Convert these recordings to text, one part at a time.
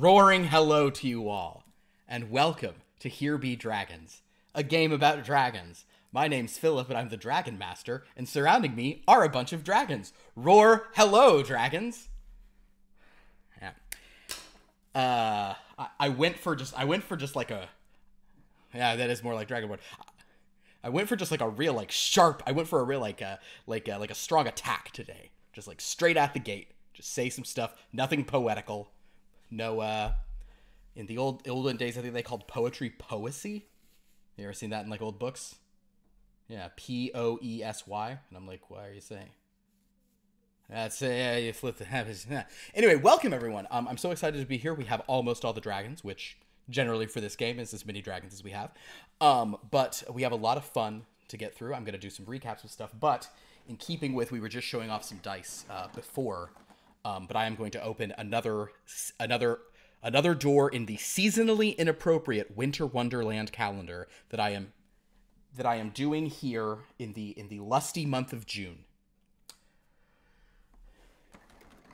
roaring hello to you all, and welcome to Here Be Dragons, a game about dragons. My name's Philip, and I'm the Dragon Master, and surrounding me are a bunch of dragons. Roar hello, dragons! Yeah. I went for just like a... Yeah, that is more like Dragonborn. I went for just like a real, like, sharp... I went for a real, like a strong attack today. Just, like, straight at the gate. Just say some stuff. Nothing poetical. No, in the olden days, I think they called poetry poesy. You ever seen that in, like, old books? Yeah, Poesy. And I'm like, why are you saying? That's, you flip the habits. Anyway, welcome, everyone. I'm so excited to be here. We have almost all the dragons, which generally for this game is as many dragons as we have. But we have a lot of fun to get through. I'm going to do some recaps of stuff, but in keeping with, we were just showing off some dice before, but I am going to open another door in the seasonally inappropriate Winter Wonderland calendar that I am doing here in the lusty month of June.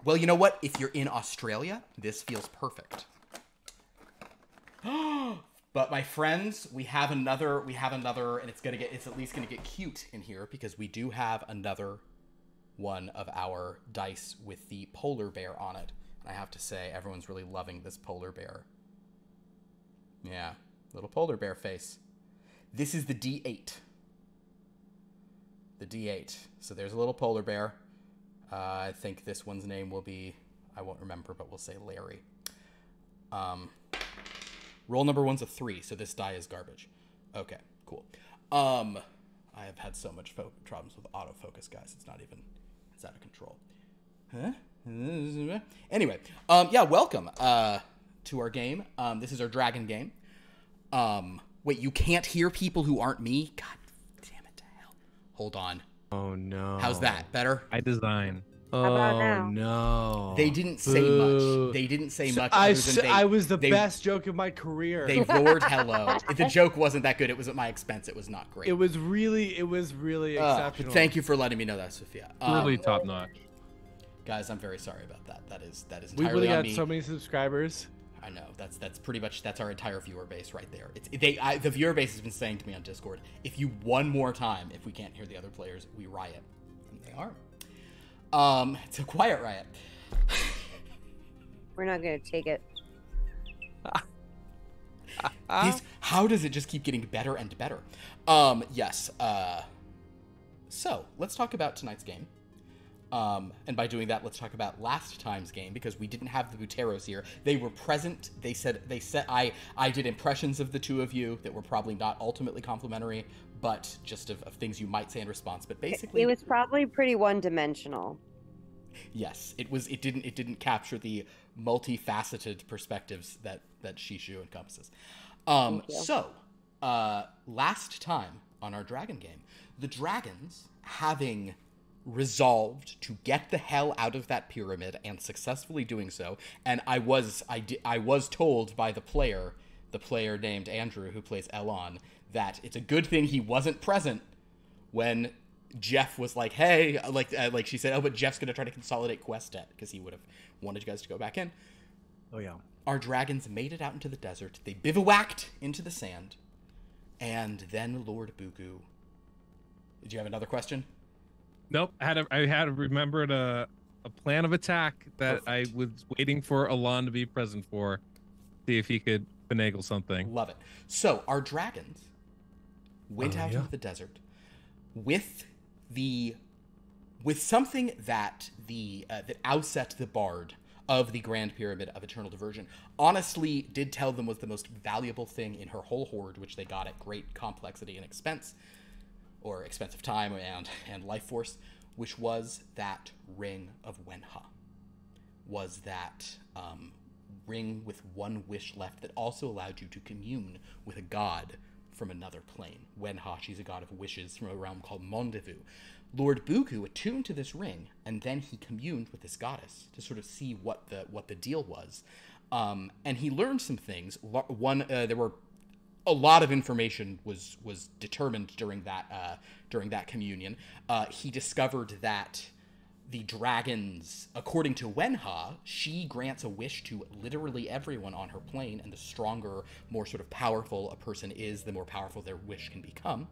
Well, you know what? If you're in Australia, this feels perfect. But my friends, we have another, and it's at least gonna get cute in here because we do have another one of our dice with the polar bear on it. And I have to say, everyone's really loving this polar bear. Yeah, little polar bear face. This is the D8. The D8. So there's a little polar bear. I think this one's name will be, I won't remember, but we'll say Larry. Roll number 1's a 3, so this die is garbage. Okay, cool. I have had so much problems with autofocus, guys. It's out of control. Huh? Anyway, yeah, welcome to our game. This is our dragon game. Wait, you can't hear people who aren't me? God damn it to hell. Hold on. Oh no. How's that? Better? I design. How about now? No. They didn't say much. They didn't say much. I was the best joke of my career. They roared hello. The joke wasn't that good. It was at my expense. It was not great. It was really exceptional. Thank you for letting me know that, Sophia. Really top notch. Guys, I'm very sorry about that. That is entirely we really on got me. so many subscribers. I know. That's pretty much our entire viewer base right there. The viewer base has been saying to me on Discord, if you one more time, if we can't hear the other players, we riot. And they are. It's a quiet riot. We're not gonna take it. How does it just keep getting better and better? Yes. So let's talk about tonight's game. And by doing that, let's talk about last time's game, because we didn't have the Buteros here. They were present. They said I did impressions of the two of you that were probably not ultimately complimentary, but just of things you might say in response. But basically, it was probably pretty one-dimensional. Yes, it was. It didn't capture the multifaceted perspectives that Shishu encompasses. So, last time on our dragon game, the dragons, having resolved to get the hell out of that pyramid and successfully doing so, and I was told by the player named Andrew, who plays Elon, that it's a good thing he wasn't present when Jeff was like, hey, like she said, oh, but Jeff's gonna try to consolidate quest debt because he would have wanted you guys to go back in. Oh yeah. Our dragons made it out into the desert. They bivouacked into the sand, and then Lord Buku. Did you have another question? Nope. I had remembered a plan of attack that I was waiting for Alon to be present for. See if he could finagle something. Love it. So our dragons went out into the desert with something that that Outset the Bard of the Grand Pyramid of Eternal Diversion honestly did tell them was the most valuable thing in her whole hoard, which they got at great complexity and expense, or expensive time and life force, which was that Ring of Wenha. Was that ring with one wish left that also allowed you to commune with a god from another plane. Wenha, she's a god of wishes from a realm called Mondevu. Lord Buku attuned to this ring, and then he communed with this goddess to sort of see what the deal was. And he learned some things. There were a lot of information was determined during that communion. He discovered that the dragons, according to Wenha, she grants a wish to literally everyone on her plane, and the stronger, more sort of powerful a person is, the more powerful their wish can become.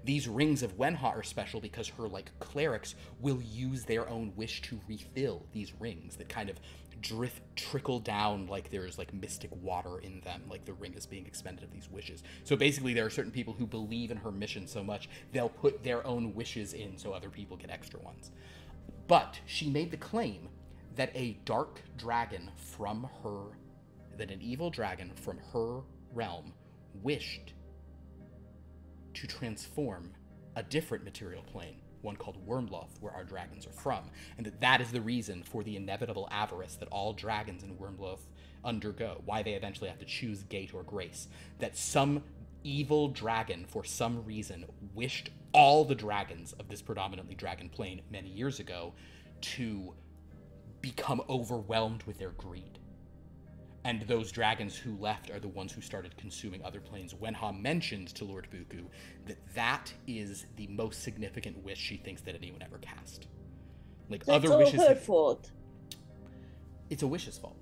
These rings of Wenha are special because her, like, clerics will use their own wish to refill these rings that kind of trickle down like there's, like, mystic water in them, like the ring is being expended of these wishes. So basically there are certain people who believe in her mission so much, they'll put their own wishes in so other people get extra ones. But she made the claim that an evil dragon from her realm wished to transform a different material plane, one called Wyrmloth, where our dragons are from, and that is the reason for the inevitable avarice that all dragons in Wyrmloth undergo, why they eventually have to choose Gate or Grace, that some evil dragon, for some reason, wished all the dragons of this predominantly dragon plane many years ago to become overwhelmed with their greed. And those dragons who left are the ones who started consuming other planes. Wenha mentioned to Lord Buku that that is the most significant wish she thinks that anyone ever cast. Like, So other it's all wishes. her fault. It's a wish's fault.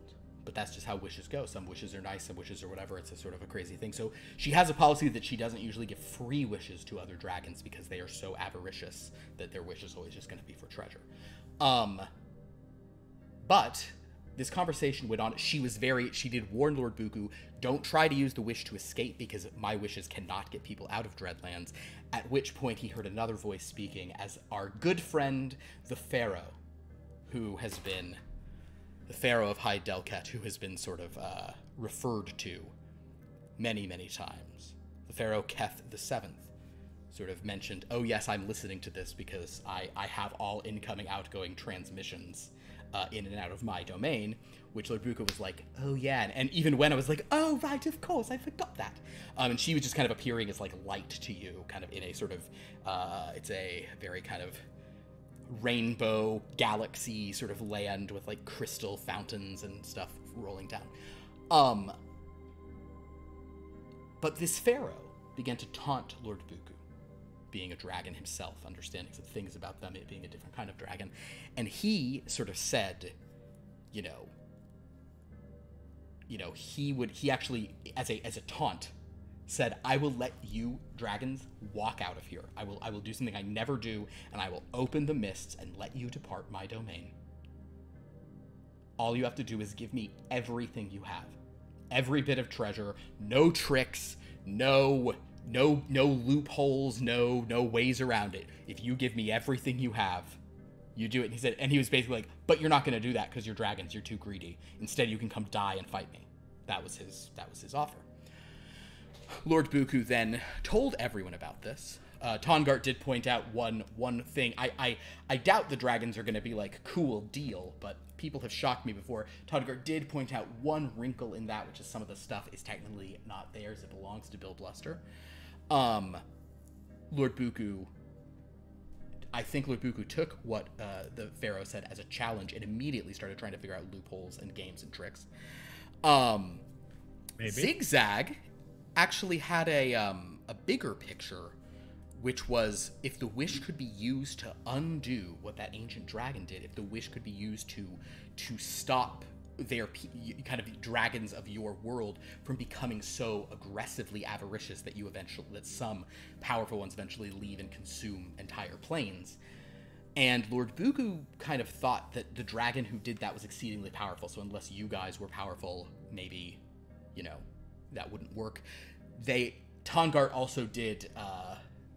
But that's just how wishes go. Some wishes are nice, some wishes are whatever. It's a sort of a crazy thing. So she has a policy that she doesn't usually give free wishes to other dragons because they are so avaricious that their wish is always just going to be for treasure. But this conversation went on. She did warn Lord Buku, don't try to use the wish to escape because my wishes cannot get people out of Dreadlands. At which point he heard another voice speaking as our good friend, the Pharaoh, who has been the Pharaoh of High Delket, who has been sort of referred to many, many times. The Pharaoh Keth the Seventh sort of mentioned, oh yes, I'm listening to this because I have all incoming, outgoing transmissions in and out of my domain, which Lord Buka was like, oh yeah, and even when I was like, oh right, of course, I forgot that. And she was just kind of appearing as like light to you, kind of in a sort of, it's a very kind of rainbow galaxy sort of land with like crystal fountains and stuff rolling down. But this pharaoh began to taunt Lord Buku, being a dragon himself, understanding some things about them, it being a different kind of dragon. And he sort of said, he actually, as a taunt, said, I will let you dragons walk out of here. I will do something I never do, and I will open the mists and let you depart my domain. All you have to do is give me everything you have. Every bit of treasure, no tricks, no loopholes, no ways around it. If you give me everything you have, you do it. And he was basically like, but you're not going to do that because you're dragons, you're too greedy. Instead, you can come die and fight me. That was his offer. Lord Buku then told everyone about this. Tongart did point out one thing. I doubt the dragons are going to be like, cool deal, but people have shocked me before. Tongart did point out one wrinkle in that, which is some of the stuff is technically not theirs. It belongs to Bill Bluster. Lord Buku, I think Lord Buku took what the Pharaoh said as a challenge and immediately started trying to figure out loopholes and games and tricks. Maybe. XigXag actually had a bigger picture, which was if the wish could be used to undo what that ancient dragon did, if the wish could be used to stop their kind of dragons of your world from becoming so aggressively avaricious that some powerful ones eventually leave and consume entire planes. And Lord Buku kind of thought that the dragon who did that was exceedingly powerful, so unless you guys were powerful, maybe, that wouldn't work. Tongart also did,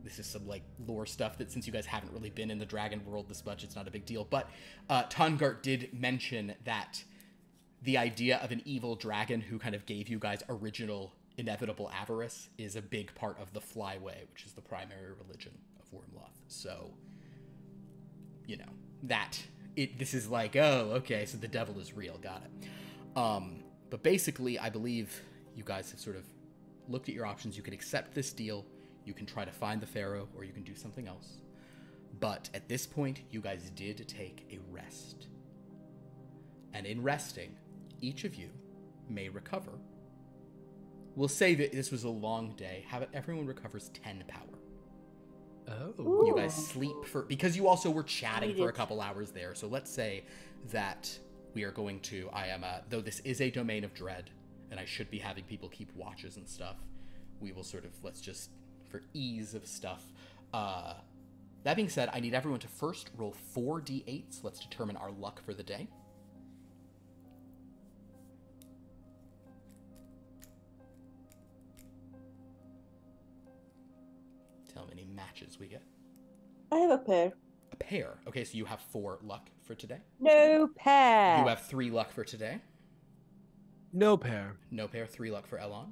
this is some like lore stuff that since you guys haven't really been in the dragon world this much, it's not a big deal, but Tongart did mention that the idea of an evil dragon who kind of gave you guys original inevitable avarice is a big part of the Flyway, which is the primary religion of Wyrmloth. So, this is like, oh, okay, so the devil is real, got it. But basically, I believe you guys have sort of looked at your options. You can accept this deal, you can try to find the Pharaoh, or you can do something else. But at this point, you guys did take a rest. And in resting, each of you may recover. We'll say that this was a long day. Everyone recovers 10 power. Oh. You guys sleep because you also were chatting for a couple hours there. So let's say that we are going to, though this is a domain of dread, and I should be having people keep watches and stuff, we will sort of, let's just, for ease of stuff. That being said, I need everyone to first roll 4d8s. Let's determine our luck for the day. Tell how many matches we get. I have a pair. A pair. Okay, so you have 4 luck for today. No pair. You have 3 luck for today. No pair. No pair, 3 luck for Elon.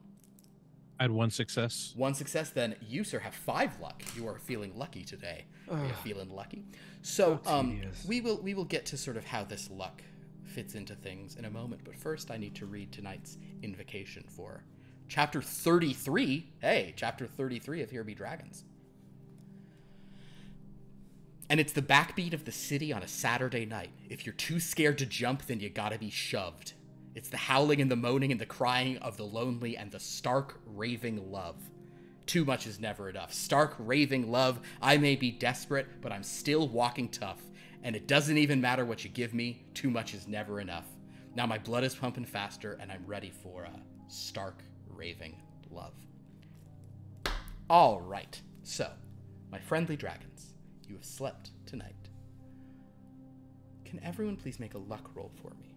I had 1 success. 1 success, then you, sir, have 5 luck. You are feeling lucky today. You're feeling lucky. So, we will get to sort of how this luck fits into things in a moment. But first, I need to read tonight's invocation for chapter 33. Hey, chapter 33 of Here Be Dragons. And it's the backbeat of the city on a Saturday night. If you're too scared to jump, then you gotta be shoved. It's the howling and the moaning and the crying of the lonely and the stark raving love. Too much is never enough. Stark raving love. I may be desperate, but I'm still walking tough. And it doesn't even matter what you give me. Too much is never enough. Now my blood is pumping faster and I'm ready for a stark raving love. All right. So, my friendly dragons, you have slept tonight. Can everyone please make a luck roll for me?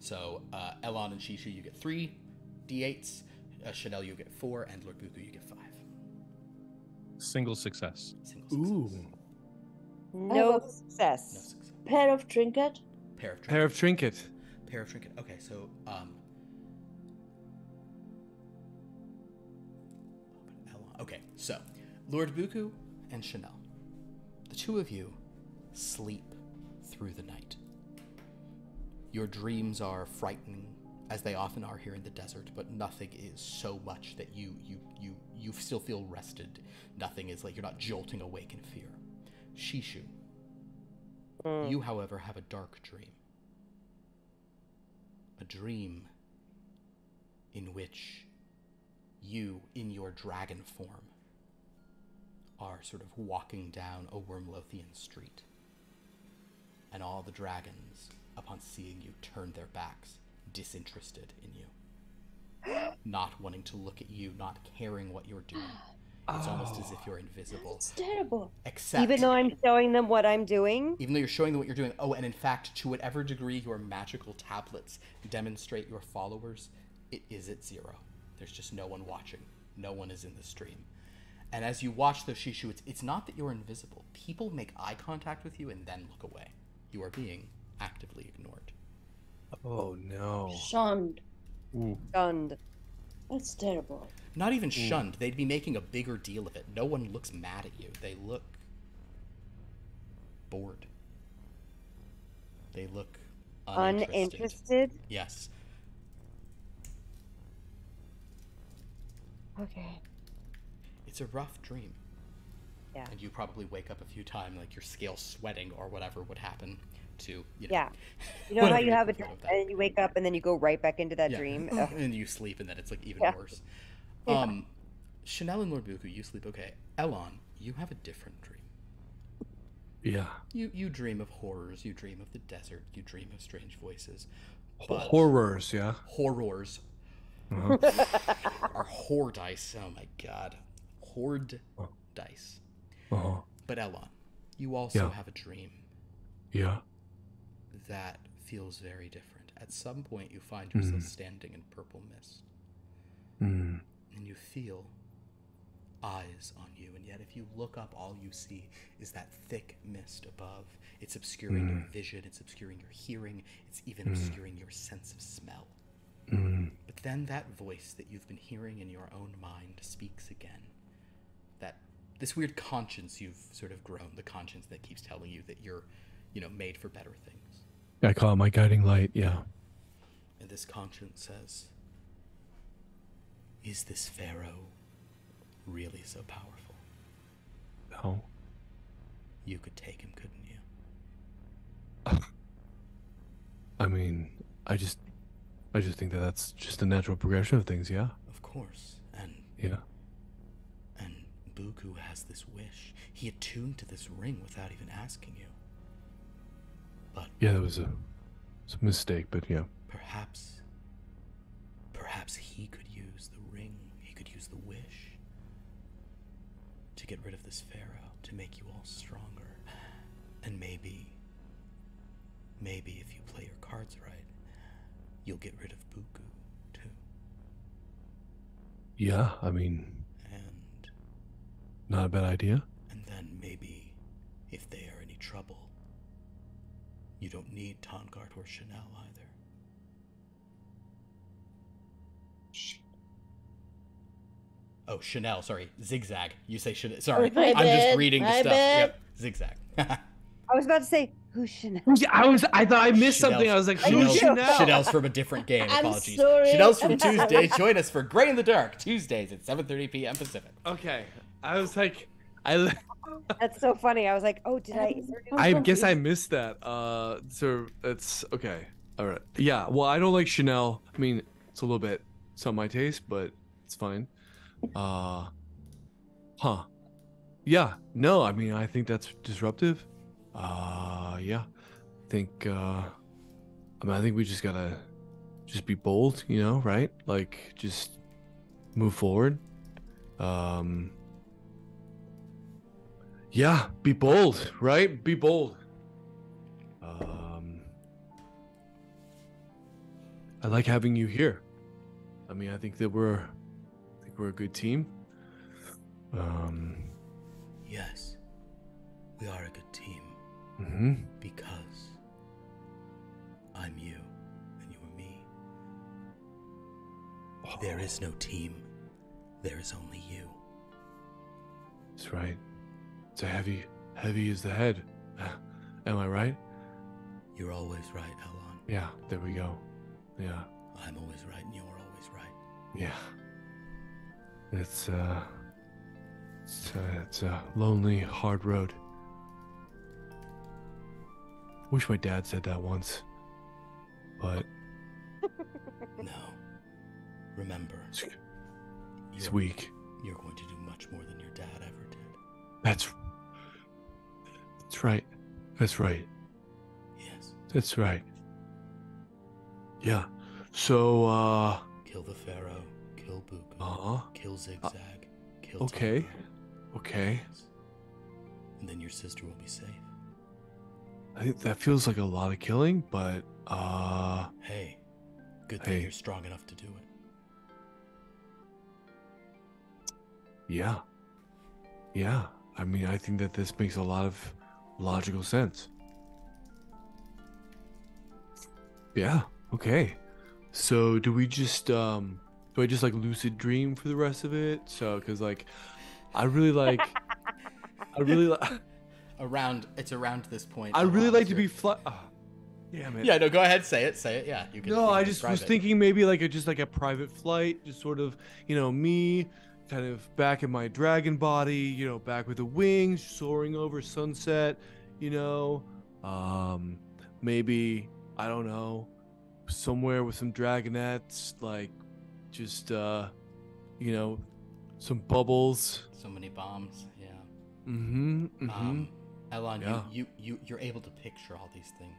So, Elon and Shishu, you get 3 d8s. Chanel, you get 4. And Lord Buku, you get 5. Single success. Single success. Ooh. No No success. success. Pair of trinket. Pair of trinket. Pair of trinket. Pair of trinket. Okay, so, Elon. Okay, so, Lord Buku and Chanel, the two of you sleep through the night. Your dreams are frightening, as they often are here in the desert, but nothing is so much that you still feel rested. Nothing is like you're not jolting awake in fear. Shishu, you, however, have a dark dream. A dream in which you, in your dragon form, are sort of walking down a Wyrmlothian street. And all the dragons, upon seeing you, turn their backs, disinterested in you. Not wanting to look at you, not caring what you're doing. It's almost as if you're invisible. It's terrible. Except, Even though I'm showing them what I'm doing. even though you're showing them what you're doing, and in fact, to whatever degree your magical tablets demonstrate your followers, it is at 0. There's just no one watching. No one is in the stream. And as you watch the Shishu, it's not that you're invisible. People make eye contact with you and then look away. You are being actively ignored. Oh no. Shunned. Stunned. That's terrible. Not even shunned. They'd be making a bigger deal of it. No one looks mad at you. They look bored. They look Uninterested. Yes. Okay. It's a rough dream. Yeah. And you probably wake up a few times, like your scale sweating or whatever would happen to, you know. Yeah. You know how whatever you have a equivalent dream of that. and you wake up and then you go right back into that Yeah. dream? Ugh. And you sleep and then it's like even Yeah. worse. Yeah. Chanel and Lord Buku, you sleep okay. Elon, you have a different dream. Yeah. You dream of horrors, you dream of the desert, you dream of strange voices. But Horrors, yeah. horrors Uh-huh. are whore dice. Oh my god. Horde dice. Uh-huh. But Elon, you also Yeah. have a dream Yeah. that feels very different. At some point you find yourself standing in purple mist. Mm. And you feel eyes on you, and yet if you look up, all you see is that thick mist above. It's obscuring your vision, it's obscuring your hearing, it's even obscuring your sense of smell. But then that voice that you've been hearing in your own mind speaks again. This weird conscience you've sort of grown, the conscience that keeps telling you that you're, made for better things. I call it my guiding light, yeah. And this conscience says, is this pharaoh really so powerful? No. You could take him, couldn't you? I mean, I just think that that's just a natural progression of things, yeah. Of course. And Yeah. Buku has this wish. He attuned to this ring without even asking you. But Yeah, that was it's a mistake, but yeah. perhaps he could use the ring. He could use the wish to get rid of this pharaoh, to make you all stronger. And maybe if you play your cards right, you'll get rid of Buku too. Yeah, I mean, And not a bad idea. then maybe if they are any trouble, you don't need Tongard or Chanel either. Oh, Chanel, sorry. XigXag. You say Chanel. Sorry. My I'm just bad, reading the my stuff. bad. Yep. XigXag. I was about to say, who's Chanel? I thought I missed something. I was like, who's too. Chanel? Chanel's from a different game. I'm Apologies. sorry. Chanel's from Tuesdays. Join us for Gray in the Dark, Tuesdays at 7:30 p.m. Pacific. Okay. I was like, That's so funny. I was like, oh, did I? Is there I guess I missed that. So that's okay. All right. Yeah. Well, I don't like Chanel. I mean, it's a little bit. It's not my taste, but it's fine. Huh. Yeah. No. I mean, I think that's disruptive. Yeah. I think. I think we just gotta just be bold. You know, right? Like, just move forward. Yeah, be bold, right? Be bold. I like having you here. I mean, I think we're a good team. Yes, we are a good team Mm-hmm. because I'm you and you are me. There is no team. There is only you. That's right. It's a heavy is the head. Am I right? You're always right, Elon. Yeah, there we go. Yeah, I'm always right and you're always right. yeah. It's a lonely, hard road. Wish my dad said that once, but No. Remember, he's you're- weak. You're going to do much more than your dad ever did. That's right. That's right. Yes. That's right. Yeah. So, Kill the Pharaoh. Kill Buku. uh-huh. Kill XigXag. Kill Okay. Tongard. Okay. Yes. And then your sister will be safe. I think that feels like a lot of killing, but, Hey, good thing Hey. you're strong enough to do it. yeah. Yeah. I mean, I think that this makes a lot of logical sense. Yeah. Okay. So do I just like lucid dream for the rest of it? So, cause like, I really like It's around this point. I really Elon, like to you're- be fly. Oh, damn it. Yeah, no, go ahead, say it. Yeah, you can. No, you can I just describe was it. thinking maybe like a private flight, just sort of, me kind of back in my dragon body, back with the wings, soaring over sunset, maybe, I don't know, somewhere with some dragonettes, like just, some bubbles. So many bombs. Yeah. Mm-hmm. Elon, Yeah. you're able to picture all these things,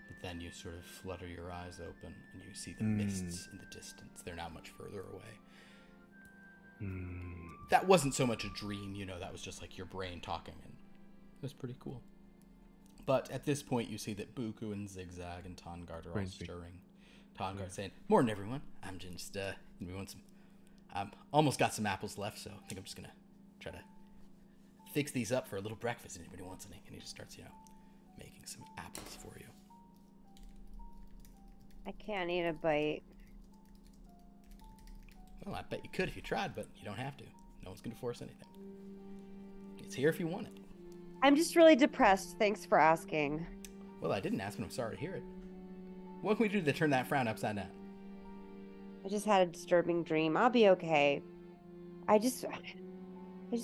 but then you sort of flutter your eyes open and you see the mists in the distance. They're now much further away. That wasn't so much a dream, that was just like your brain talking, and it was pretty cool. But at this point, you see that Buku and XigXag and Tongard are all Brain speak. stirring. Tongard saying, "Morning, everyone. I'm just we want some. Almost got some apples left, so I think I'm just gonna try to fix these up for a little breakfast. If anybody wants any?" And he just starts, making some apples for you. I can't eat a bite. Well, I bet you could if you tried, but you don't have to. No one's gonna force anything. It's here if you want it. I'm just really depressed. Thanks for asking. Well, I didn't ask, but I'm sorry to hear it. What can we do to turn that frown upside down? I just had a disturbing dream. I'll be okay. I just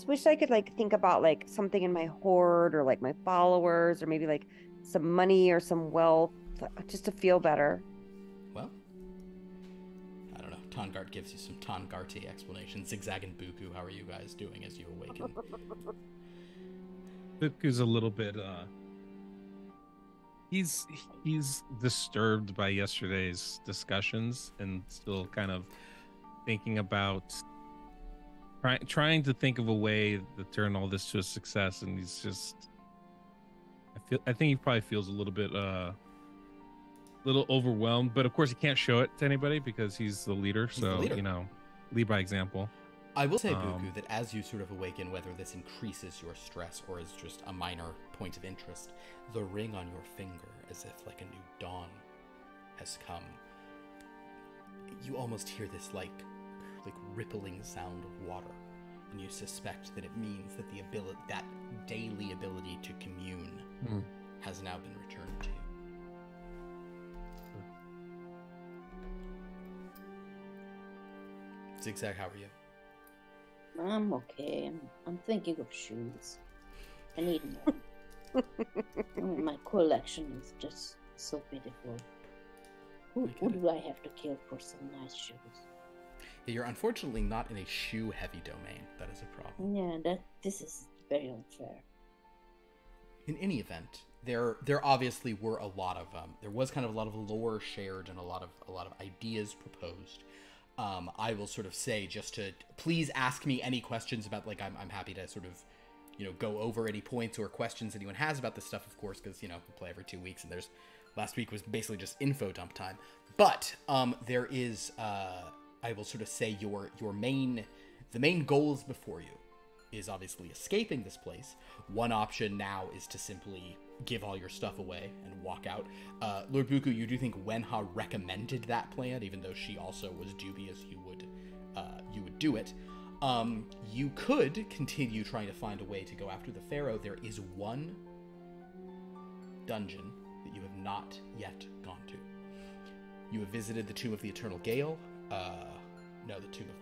wish I could think about something in my hoard or my followers or maybe some money or some wealth just to feel better. Well, I don't know. Tongart gives you some Tongarty explanation. XigXag and Buku, how are you guys doing as you awaken? Buku's a little bit he's disturbed by yesterday's discussions and still kind of thinking about trying to think of a way to turn all this to a success, and he's just I think he probably feels a little bit little overwhelmed, but of course he can't show it to anybody because he's the leader. So you know, lead by example. I will say, Buku, that as you sort of awaken, whether this increases your stress or is just a minor point of interest, the ring on your finger, as if like a new dawn has come, you almost hear this like rippling sound of water, and you suspect that it means that that daily ability to commune has now been returned to you. XigXag, how are you? I'm okay. I'm thinking of shoes. I need more. My collection is just so pitiful. Who do I have to kill for some nice shoes? Yeah, you're unfortunately not in a shoe-heavy domain. That is a problem. Yeah, this is very unfair. In any event, there obviously were a lot of there was kind of a lot of lore shared and a lot of ideas proposed. I will sort of say, just to please ask me any questions about, like, I'm happy to sort of, you know, go over any points or questions anyone has about this stuff, of course, because, you know, we play every 2 weeks, and last week was basically just info dump time. But there is, I will sort of say the main goals before you is obviously escaping this place. One option now is to simply give all your stuff away and walk out. Lord Buku, you do think Wenha recommended that plan, even though she also was dubious you would do it. You could continue trying to find a way to go after the Pharaoh. There is one dungeon that you have not yet gone to. You have visited the Tomb of the Eternal Gale. No, the Tomb of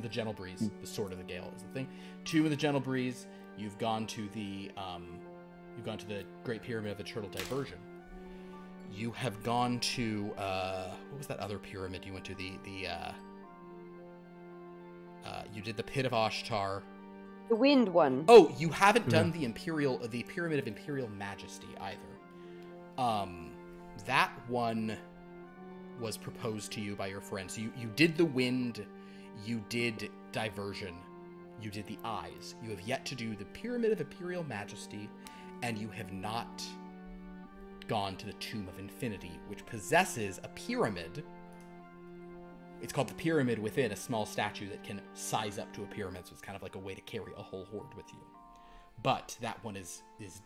the Gentle Breeze. The Sword of the Gale is the thing. Tomb of the Gentle Breeze. You've gone to the Great Pyramid of Eternal Diversion. You have gone to what was that other pyramid you went to? You did the Pit of Ashtar. The wind one. Oh, you haven't done the Pyramid of Imperial Majesty either. That one was proposed to you by your friends. So you did the wind, you did diversion, you did the eyes. You have yet to do the Pyramid of Imperial Majesty, and you have not gone to the Tomb of Infinity, which possesses a pyramid. It's called the pyramid within a small statue that can size up to a pyramid, so it's kind of like a way to carry a whole horde with you. But that one is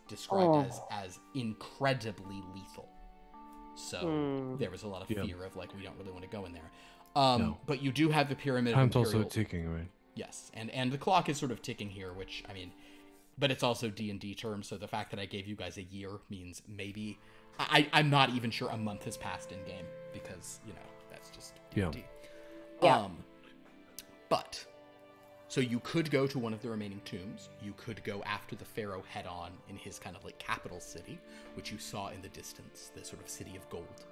described as incredibly lethal. So there was a lot of fear of, like, we don't really want to go in there. No. But you do have the pyramid of Time's Imperial... also ticking, right? Yes, and the clock is sort of ticking here, which, I mean... But it's also D&D terms, so the fact that I gave you guys a year means maybe... I'm not even sure a month has passed in-game, because, you know, that's just D&D. Yeah. But... So you could go to one of the remaining tombs. You could go after the Pharaoh head-on in his kind of like capital city, which you saw in the distance, the sort of city of gold.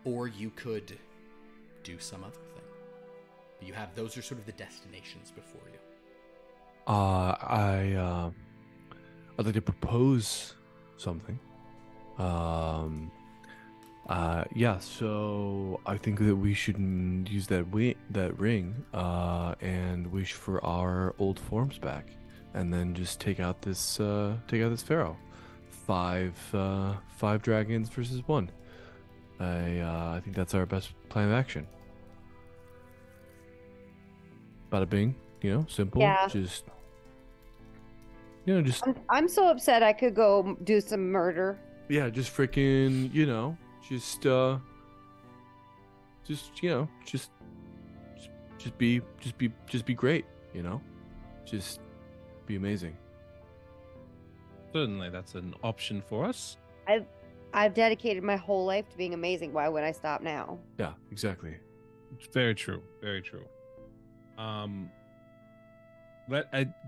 Or you could do some other thing. But those are sort of the destinations before you. I'd like to propose something. Yeah, so I think that we should use that ring and wish for our old forms back, and then just take out this Pharaoh. Five dragons versus one. I think that's our best plan of action. Bada bing, simple. Yeah. Just I'm so upset I could go do some murder. yeah, just freaking, just be great, just be amazing. Certainly, that's an option for us. I've dedicated my whole life to being amazing. Why would I stop now? Yeah, exactly. It's very true. Very true.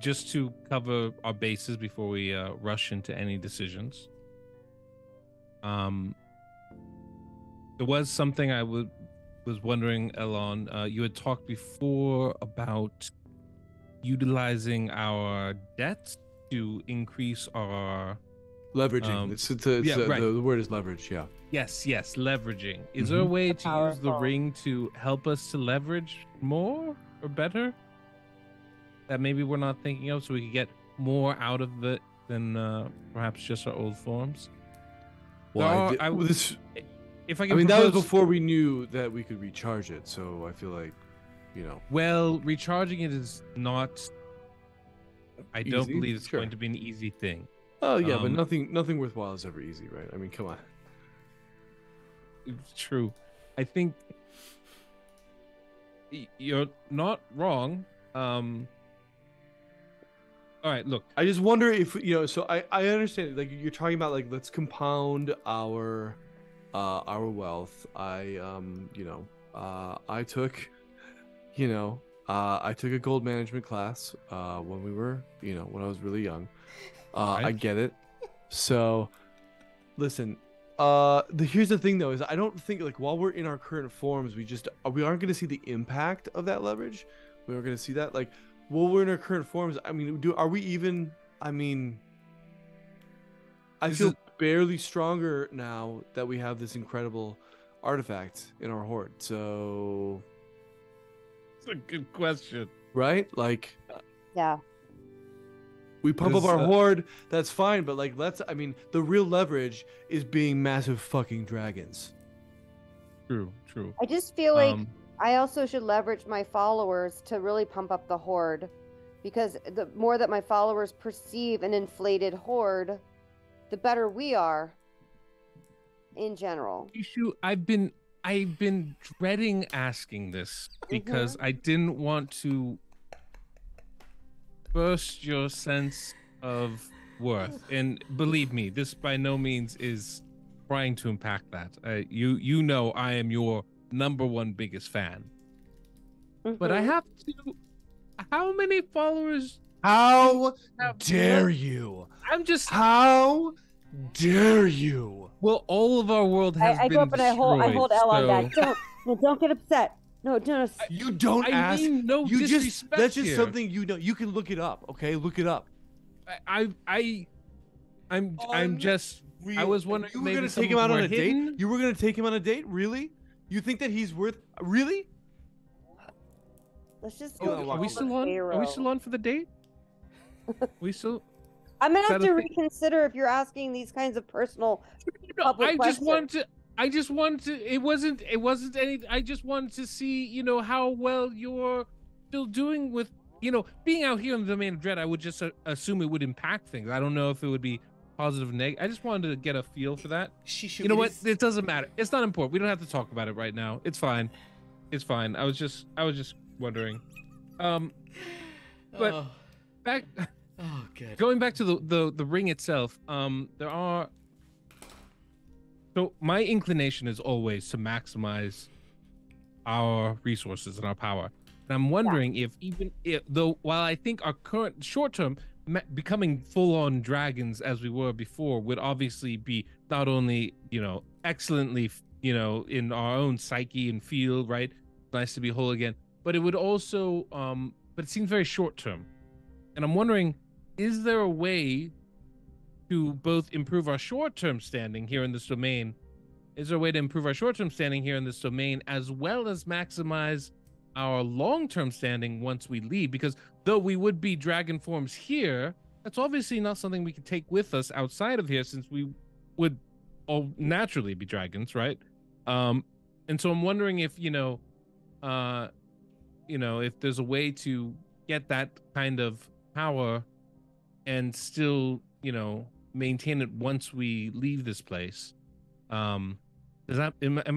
Just to cover our bases before we rush into any decisions. There was something I would was wondering, Elon, you had talked before about utilizing our debts to increase our Leveraging. The word is leverage. Yeah. Yes, leveraging. Is there a way to use the Powerful. ring to help us to leverage more or better? That maybe we're not thinking of, so we could get more out of it than perhaps just our old forms. Well, There are- if I I can mean, that was propose- before we knew that we could recharge it. So I feel like, Well, recharging it is not. I don't Easy? believe it's Sure. going to be an easy thing. Oh yeah, but Um, nothing worthwhile is ever easy, right? I mean, come on. It's true. I think you're not wrong. All right, look. I just wonder if So I understand. Like you're talking about, like let's compound our wealth. I took, I took a gold management class when we were, when I was really young. I Right. get it. So, listen. Here's the thing though, is I don't think, like, while we're in our current forms, we aren't going to see the impact of that leverage. We aren't going to see that, like, while we're in our current forms. I mean, are we even? I mean, I This feel is- barely stronger now that we have this incredible artifact in our hoard. So, It's a good question. right, like. Yeah. We pump up This, our hoard, that's fine, but like the real leverage is being massive fucking dragons. True. I just feel like Um, I also should leverage my followers to really pump up the horde, because the more that my followers perceive an inflated horde, the better we are in general. Ishu, I've been dreading asking this because I didn't want to burst your sense of worth. And believe me, this by no means is trying to impact that. You know I am your number one biggest fan. But I Mhm. have to. How many followers? How have- dare you? I'm just. How dare you? Well, all of our world has I been go up and I hold L on that. so- Don't get upset. No, don't. You don't I ask. mean no You just disrespect that's just here. something you can look it up, okay? Look it up. I'm just. I was wondering You were maybe gonna some take him of out them on were a date? hidden? You were gonna take him on a date? Really? You think that he's worth really? Let's just Hold go. on, get Are we over still on? Are we Pharaoh. still on for the date? We still. I'm gonna Is have that to a thing? reconsider if you're asking these kinds of personal. No, Public I just question. want to. I just want to. It wasn't any. I just wanted to see, how well you're still doing with, being out here in the domain of dread. I would just assume it would impact things. I don't know if it would be positive, negative. I just wanted to get a feel for that. Shishu, You know it what? is- It doesn't matter. It's not important. We don't have to talk about it right now. It's fine. It's fine. I was just wondering. But Oh, back oh, good. going back to the ring itself. There are. So my inclination is always to maximize our resources and our power. And I'm wondering though, while I think our current short-term becoming full-on dragons as we were before would obviously be not only, excellently, in our own psyche and feel, right? Nice to be whole again. But it would also, but it seems very short-term. And I'm wondering, is there a way to both improve our short-term standing here in this domain? Is there a way to improve our short-term standing here in this domain, as well as maximize our long-term standing once we leave? Because though we would be dragon forms here, that's obviously not something we can take with us outside of here, since we would all naturally be dragons, right? And so I'm wondering if if there's a way to get that kind of power and still, maintain it once we leave this place. Does that am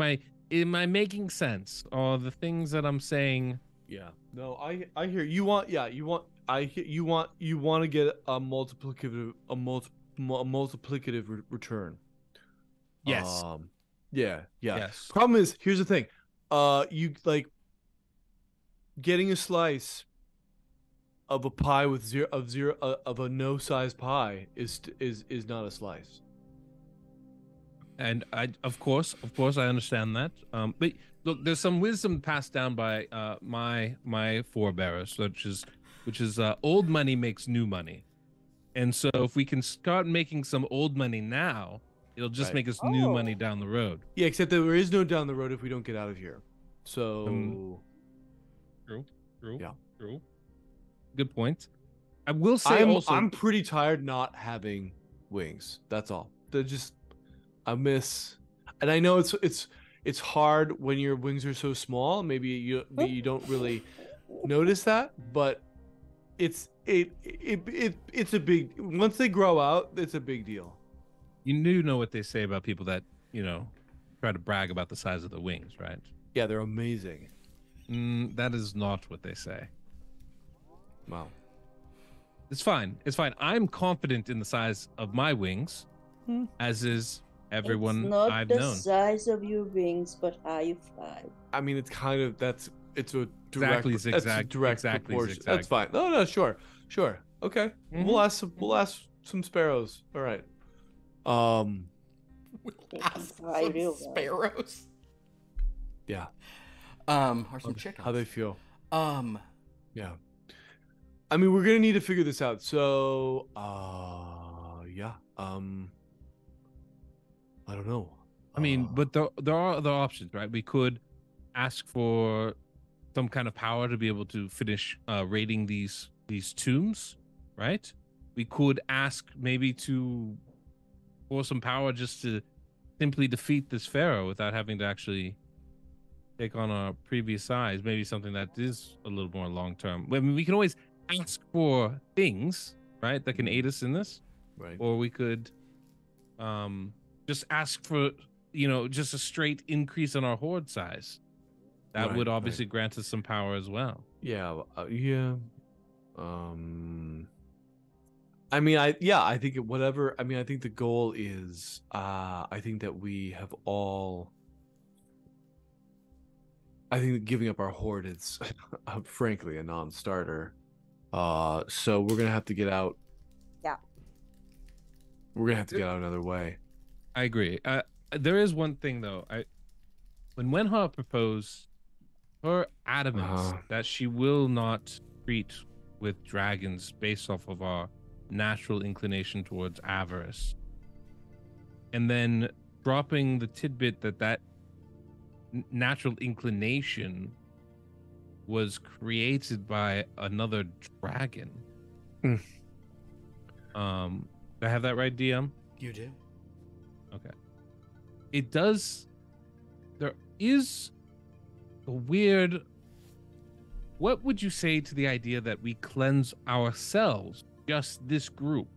I making sense? Or the things that I'm saying? Yeah. No, I hear you want you want to get a multiplicative return. Yes. Yeah. Yes. Problem is, here's the thing. You like getting a slice of a pie with of a no size pie is not a slice. And of course, I understand that. But look, there's some wisdom passed down by my forebears, which is old money makes new money. And so if we can start making some old money now, it'll just make us new money down the road. Yeah, except that there is no down the road if we don't get out of here. So True. Yeah. True. Good point. I will say I'm pretty tired not having wings. That's all. I miss, and I know it's hard when your wings are so small. Maybe you don't really notice that, but it's a big, once they grow out, it's a big deal. You do know what they say about people that try to brag about the size of the wings, right? Yeah, they're amazing. That is not what they say. Wow. It's fine. I'm confident in the size of my wings, as is everyone it's not I've the known. size of your wings, but how you fly. I mean, it's kind of it's a direct, Exactly, that's a zigzag. direct Exactly, proportion. zigzag. That's fine. No, sure. Okay, we'll ask some sparrows. All right. They can fly Some real well. sparrows. Yeah. Or some chickens. How they feel. Yeah. I mean, we're gonna need to figure this out. So, yeah. I don't know. I mean, but there are other options, right? We could ask for some kind of power to be able to finish raiding these tombs, right? We could ask maybe for some power just to simply defeat this pharaoh without having to actually take on our previous size. Maybe something that is a little more long term. I mean, we can always ask for things, right, that can aid us in this, Right. or we could just ask for just a straight increase in our horde size. That would obviously grant us some power as well. Yeah. Yeah. I mean, I think whatever. I mean, I think the goal is. I think that we have all. I think that giving up our horde is, frankly, a non-starter. So we're gonna have to get out. Yeah. We're gonna have to get out another way. I agree. There is one thing though. When Wenha proposed, her adamance that she will not treat with dragons based off of our natural inclination towards avarice, and then dropping the tidbit that natural inclination was created by another dragon. Do I have that right, DM? You do. Okay. It does. There is a weird. What would you say to the idea that we cleanse ourselves, just this group,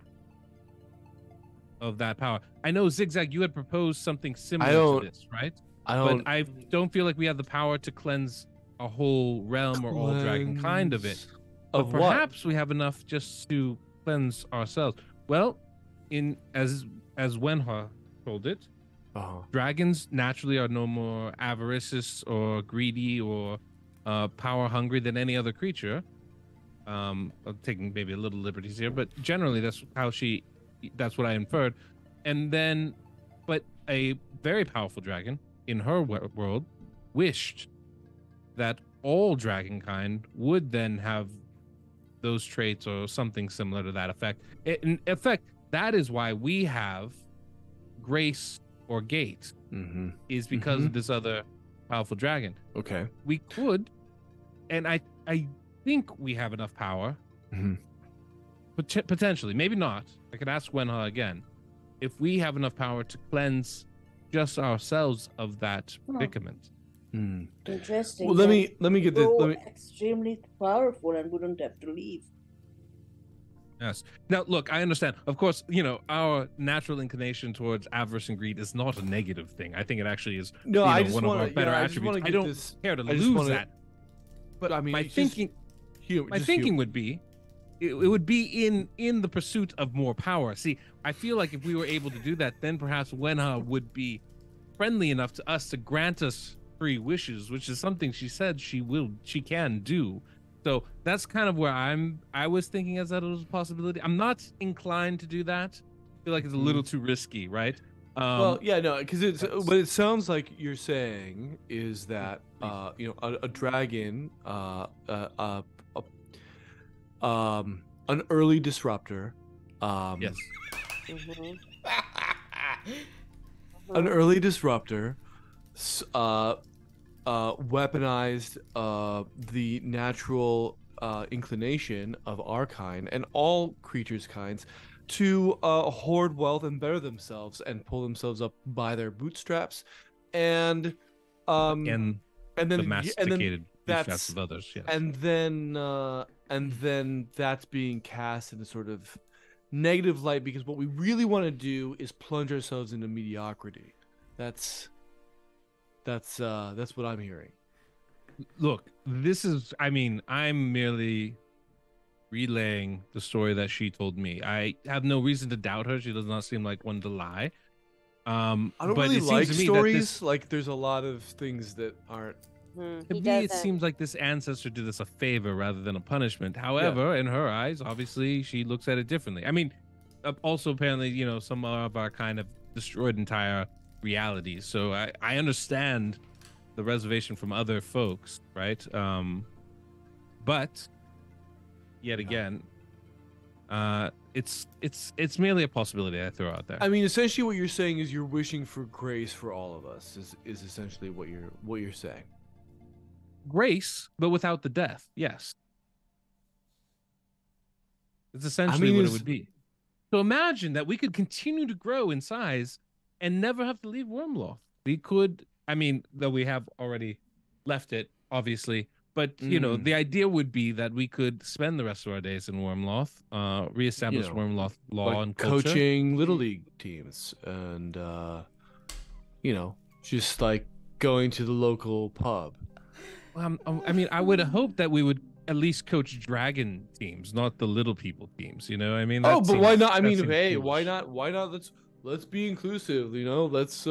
of that power? I know, XigXag, you had proposed something similar to this, right? But I don't feel like we have the power to cleanse a whole realm or all dragonkind of it. But perhaps we have enough just to cleanse ourselves. Well, as Wenha told it, dragons naturally are no more avaricious or greedy or power hungry than any other creature. I'm taking maybe a little liberties here, but generally that's what I inferred. And then, but a very powerful dragon in her world wished that all dragonkind would then have those traits or something similar to that effect. In effect, that is why we have grace or gate, is because of this other powerful dragon. Okay. We could, and I think we have enough power, potentially, maybe not. I could ask Wenha again, if we have enough power to cleanse just ourselves of that predicament. Interesting. Well, let me get this. Extremely powerful and wouldn't have to leave. Yes. Now, look, I understand. Of course, our natural inclination towards avarice and greed is not a negative thing. I think it actually is one of our better attributes. I don't care to lose that. But I mean, my thinking would be, it would be in the pursuit of more power. See, I feel like if we were able to do that, then perhaps Wenha would be friendly enough to us to grant us free wishes, which is something she said she can do. So that's kind of where I was thinking as that was a possibility. I'm not inclined to do that. I feel like it's a little too risky, right? Well, yeah, no, because it's what it sounds like you're saying is that a dragon, an early disruptor, yes. Mhm. an early disruptor, weaponized the natural inclination of our kind and all creatures' kinds to hoard wealth and better themselves and pull themselves up by their bootstraps, and And and the then masticated bootstraps that's of others. Yes. and then that's being cast in a sort of negative light because what we really want to do is plunge ourselves into mediocrity. That's what I'm hearing. Look, this is. I mean, I'm merely relaying the story that she told me. I have no reason to doubt her. She does not seem like one to lie. I don't but really it like seems to me stories. that this, Like, there's a lot of things that aren't. Hmm, to he me, it doesn't. seems like this ancestor did us a favor rather than a punishment. However, in her eyes, obviously, she looks at it differently. I mean, also apparently, some of our kind of destroyed entire realities. So I understand the reservation from other folks, right? But yet again, it's merely a possibility I throw out there. I mean, essentially, what you're saying is you're wishing for grace for all of us. Is essentially what you're saying. Grace, but without the death. Yes, it's essentially what it would be. So imagine that we could continue to grow in size and never have to leave Wyrmloth. We could, I mean, though we have already left it, obviously, but the idea would be that we could spend the rest of our days in Wyrmloth, reestablish Wyrmloth law like and culture. coaching little league teams, and just like going to the local pub. I mean, I would hope that we would at least coach dragon teams, not the little people teams. I mean, But why not? I that mean, seems hey, foolish. why not? Why not? Let's be inclusive. Let's.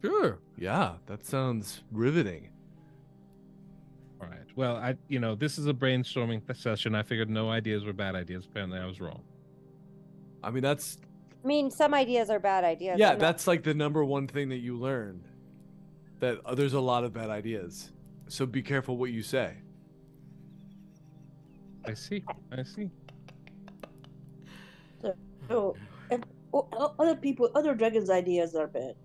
Sure. Yeah, that sounds riveting. All right. Well, this is a brainstorming session. I figured no ideas were bad ideas. Apparently, I was wrong. I mean, that's. I mean, some ideas are bad ideas. Yeah, I'm not- that's like the number one thing that you learn. That there's a lot of bad ideas. So be careful what you say. I see. So, and other dragons' ideas are bad.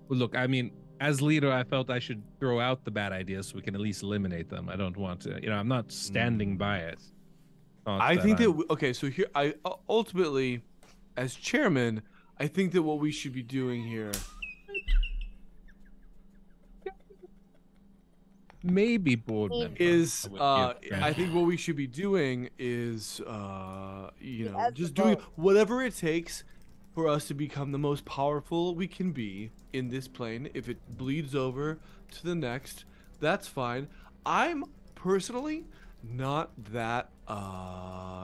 Well, look, I mean, as leader, I felt I should throw out the bad ideas so we can at least eliminate them. I don't want to, I'm not standing by it. I think that okay. So here, I ultimately, as chairman, I think that what we should be doing here. Maybe board member Is would give I think what we should be doing is just doing vote. whatever it takes for us to become the most powerful we can be in this plane. If it bleeds over to the next, that's fine. I'm personally not that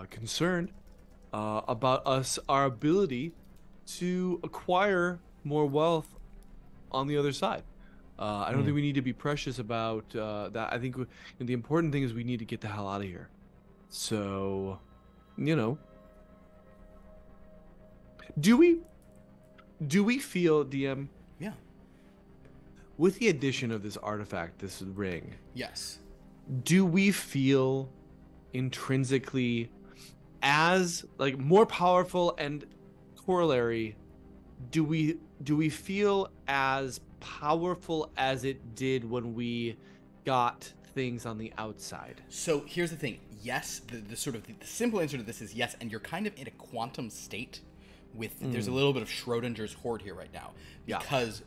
concerned about our ability to acquire more wealth on the other side. I don't think we need to be precious about that. I think the important thing is we need to get the hell out of here. So, do we feel, DM? Yeah. With the addition of this artifact, this ring, Yes. do we feel intrinsically as like more powerful, and corollary, do we feel as powerful as it did when we got things on the outside? So here's the thing. Yes, the sort of the simple answer to this is yes, and you're kind of in a quantum state with there's a little bit of Schrodinger's horde here right now because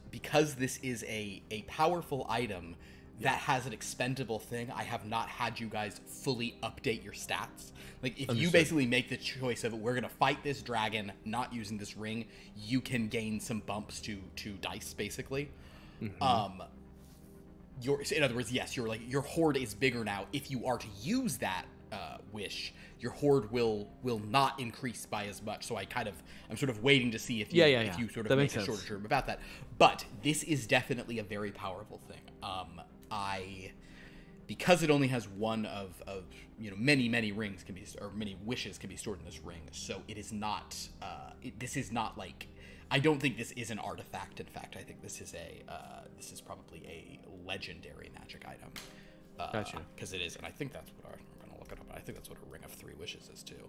this is a powerful item that has an expendable thing. I have not had you guys fully update your stats. Like, if you basically make the choice of we're gonna fight this dragon not using this ring, you can gain some bumps to dice basically. In other words, yes, your horde is bigger now. If you are to use that wish, your horde will not increase by as much. So I'm sort of waiting to see if you sort of that make makes a shorter sense. term about that. But this is definitely a very powerful thing. because it only has one of many rings can be, or many wishes can be stored in this ring. So it is not. This is not like. I don't think this is an artifact. In fact, I think this is probably a legendary magic item. Gotcha. Because it is, and I think that's what I'm gonna look it up. But I think that's what a ring of 3 wishes is too.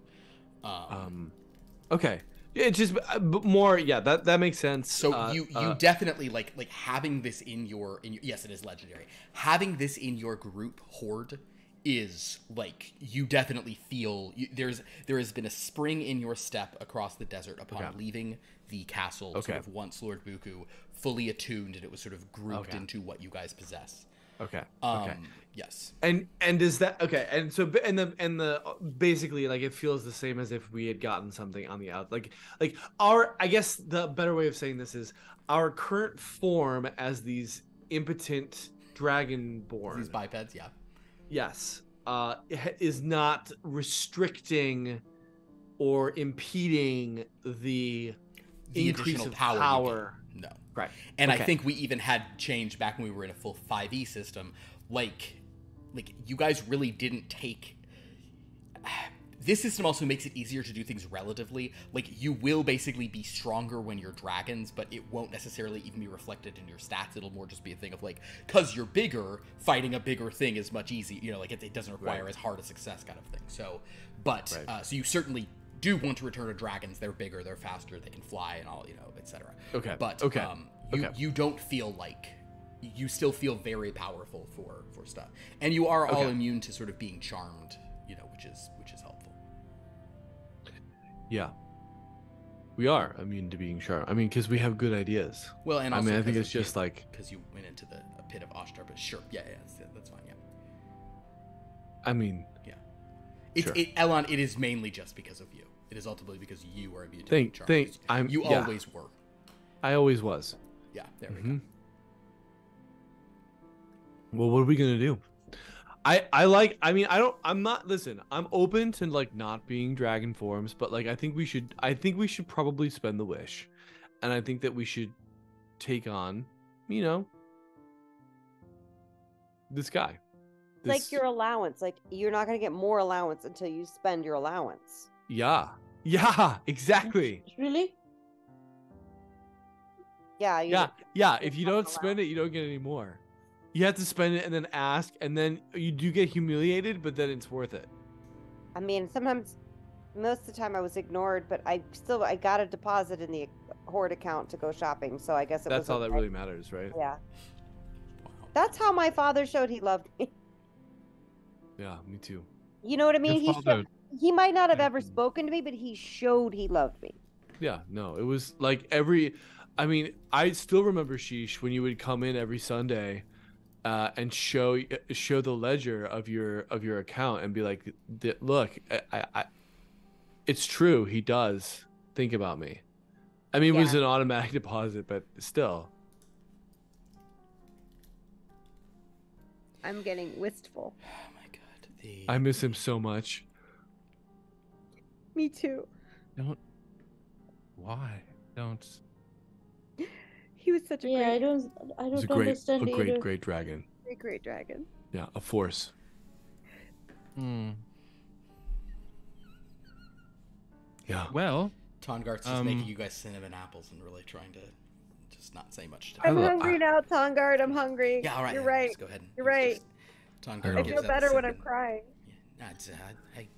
Okay. Yeah, it's just more. Yeah, that makes sense. So you definitely like having this in your yes, it is legendary. Having this in your group horde is like you definitely feel there has been a spring in your step across the desert upon leaving the castle. Sort of once Lord Buku fully attuned, and it was sort of grouped into what you guys possess. Okay. Yes. And is that okay? And so the basically like it feels the same as if we had gotten something on the out. Like our, I guess the better way of saying this is our current form as these impotent dragonborn. These bipeds, yeah. Yes. Is not restricting or impeding the increase additional of power. No. Right. And I think we even had change back when we were in a full 5e system. Like you guys really didn't take. This system also makes it easier to do things relatively. Like, you will basically be stronger when you're dragons, but it won't necessarily even be reflected in your stats. It'll more just be a thing of, like, because you're bigger, fighting a bigger thing is much easier. You know, like, it doesn't require as hard a success kind of thing. So, but, so you certainly do want to return to dragons. They're bigger, they're faster, they can fly and all, you know, etc. Okay. But, you don't feel like... You still feel very powerful for stuff. And you are all immune to sort of being charmed, you know, which is helpful. Yeah. We are immune to being charmed. I mean, because we have good ideas. Well, and also I think it's just like... Because you went into the pit of Oshtar, but sure. Yeah, that's fine, yeah. I mean... Yeah. Elon, it is mainly just because of you. It is ultimately because you are immune to being charmed. You always were. I always was. Yeah, there we go. Well, what are we gonna do? Listen, I'm open to like not being dragon forms, but like I think we should probably spend the wish. And I think that we should take on, you know, this guy. Like your allowance. Like you're not gonna get more allowance until you spend your allowance. Yeah, exactly. Really? Yeah. Yeah. If you don't spend it, you don't get any more. You have to spend it and then ask, and then you do get humiliated, but then it's worth it. I mean, most of the time I was ignored, but I got a deposit in the Horde account to go shopping, so I guess that's all that really matters, right? Yeah. That's how my father showed he loved me. Yeah, me too. You know what I mean? He might not have ever spoken to me, but he showed he loved me. Yeah, no, it was like I mean, I still remember, Sheesh, when you would come in every Sunday and show the ledger of your account and be like, look, I it's true, he does think about me. I mean, it was an automatic deposit, but still. I'm getting wistful. Oh my god. I miss him so much. Me too. Why? Don't. He was such a great... I don't understand either. Great dragon. Great dragon. Yeah, a force. Yeah. Well, Tongart's just making you guys cinnamon apples and really trying to just not say much to I'm hungry now, Tongard. I'm hungry. Yeah, all right. You're right. Just go ahead. You're right. Tongard I feel better when I'm crying. Yeah, hey,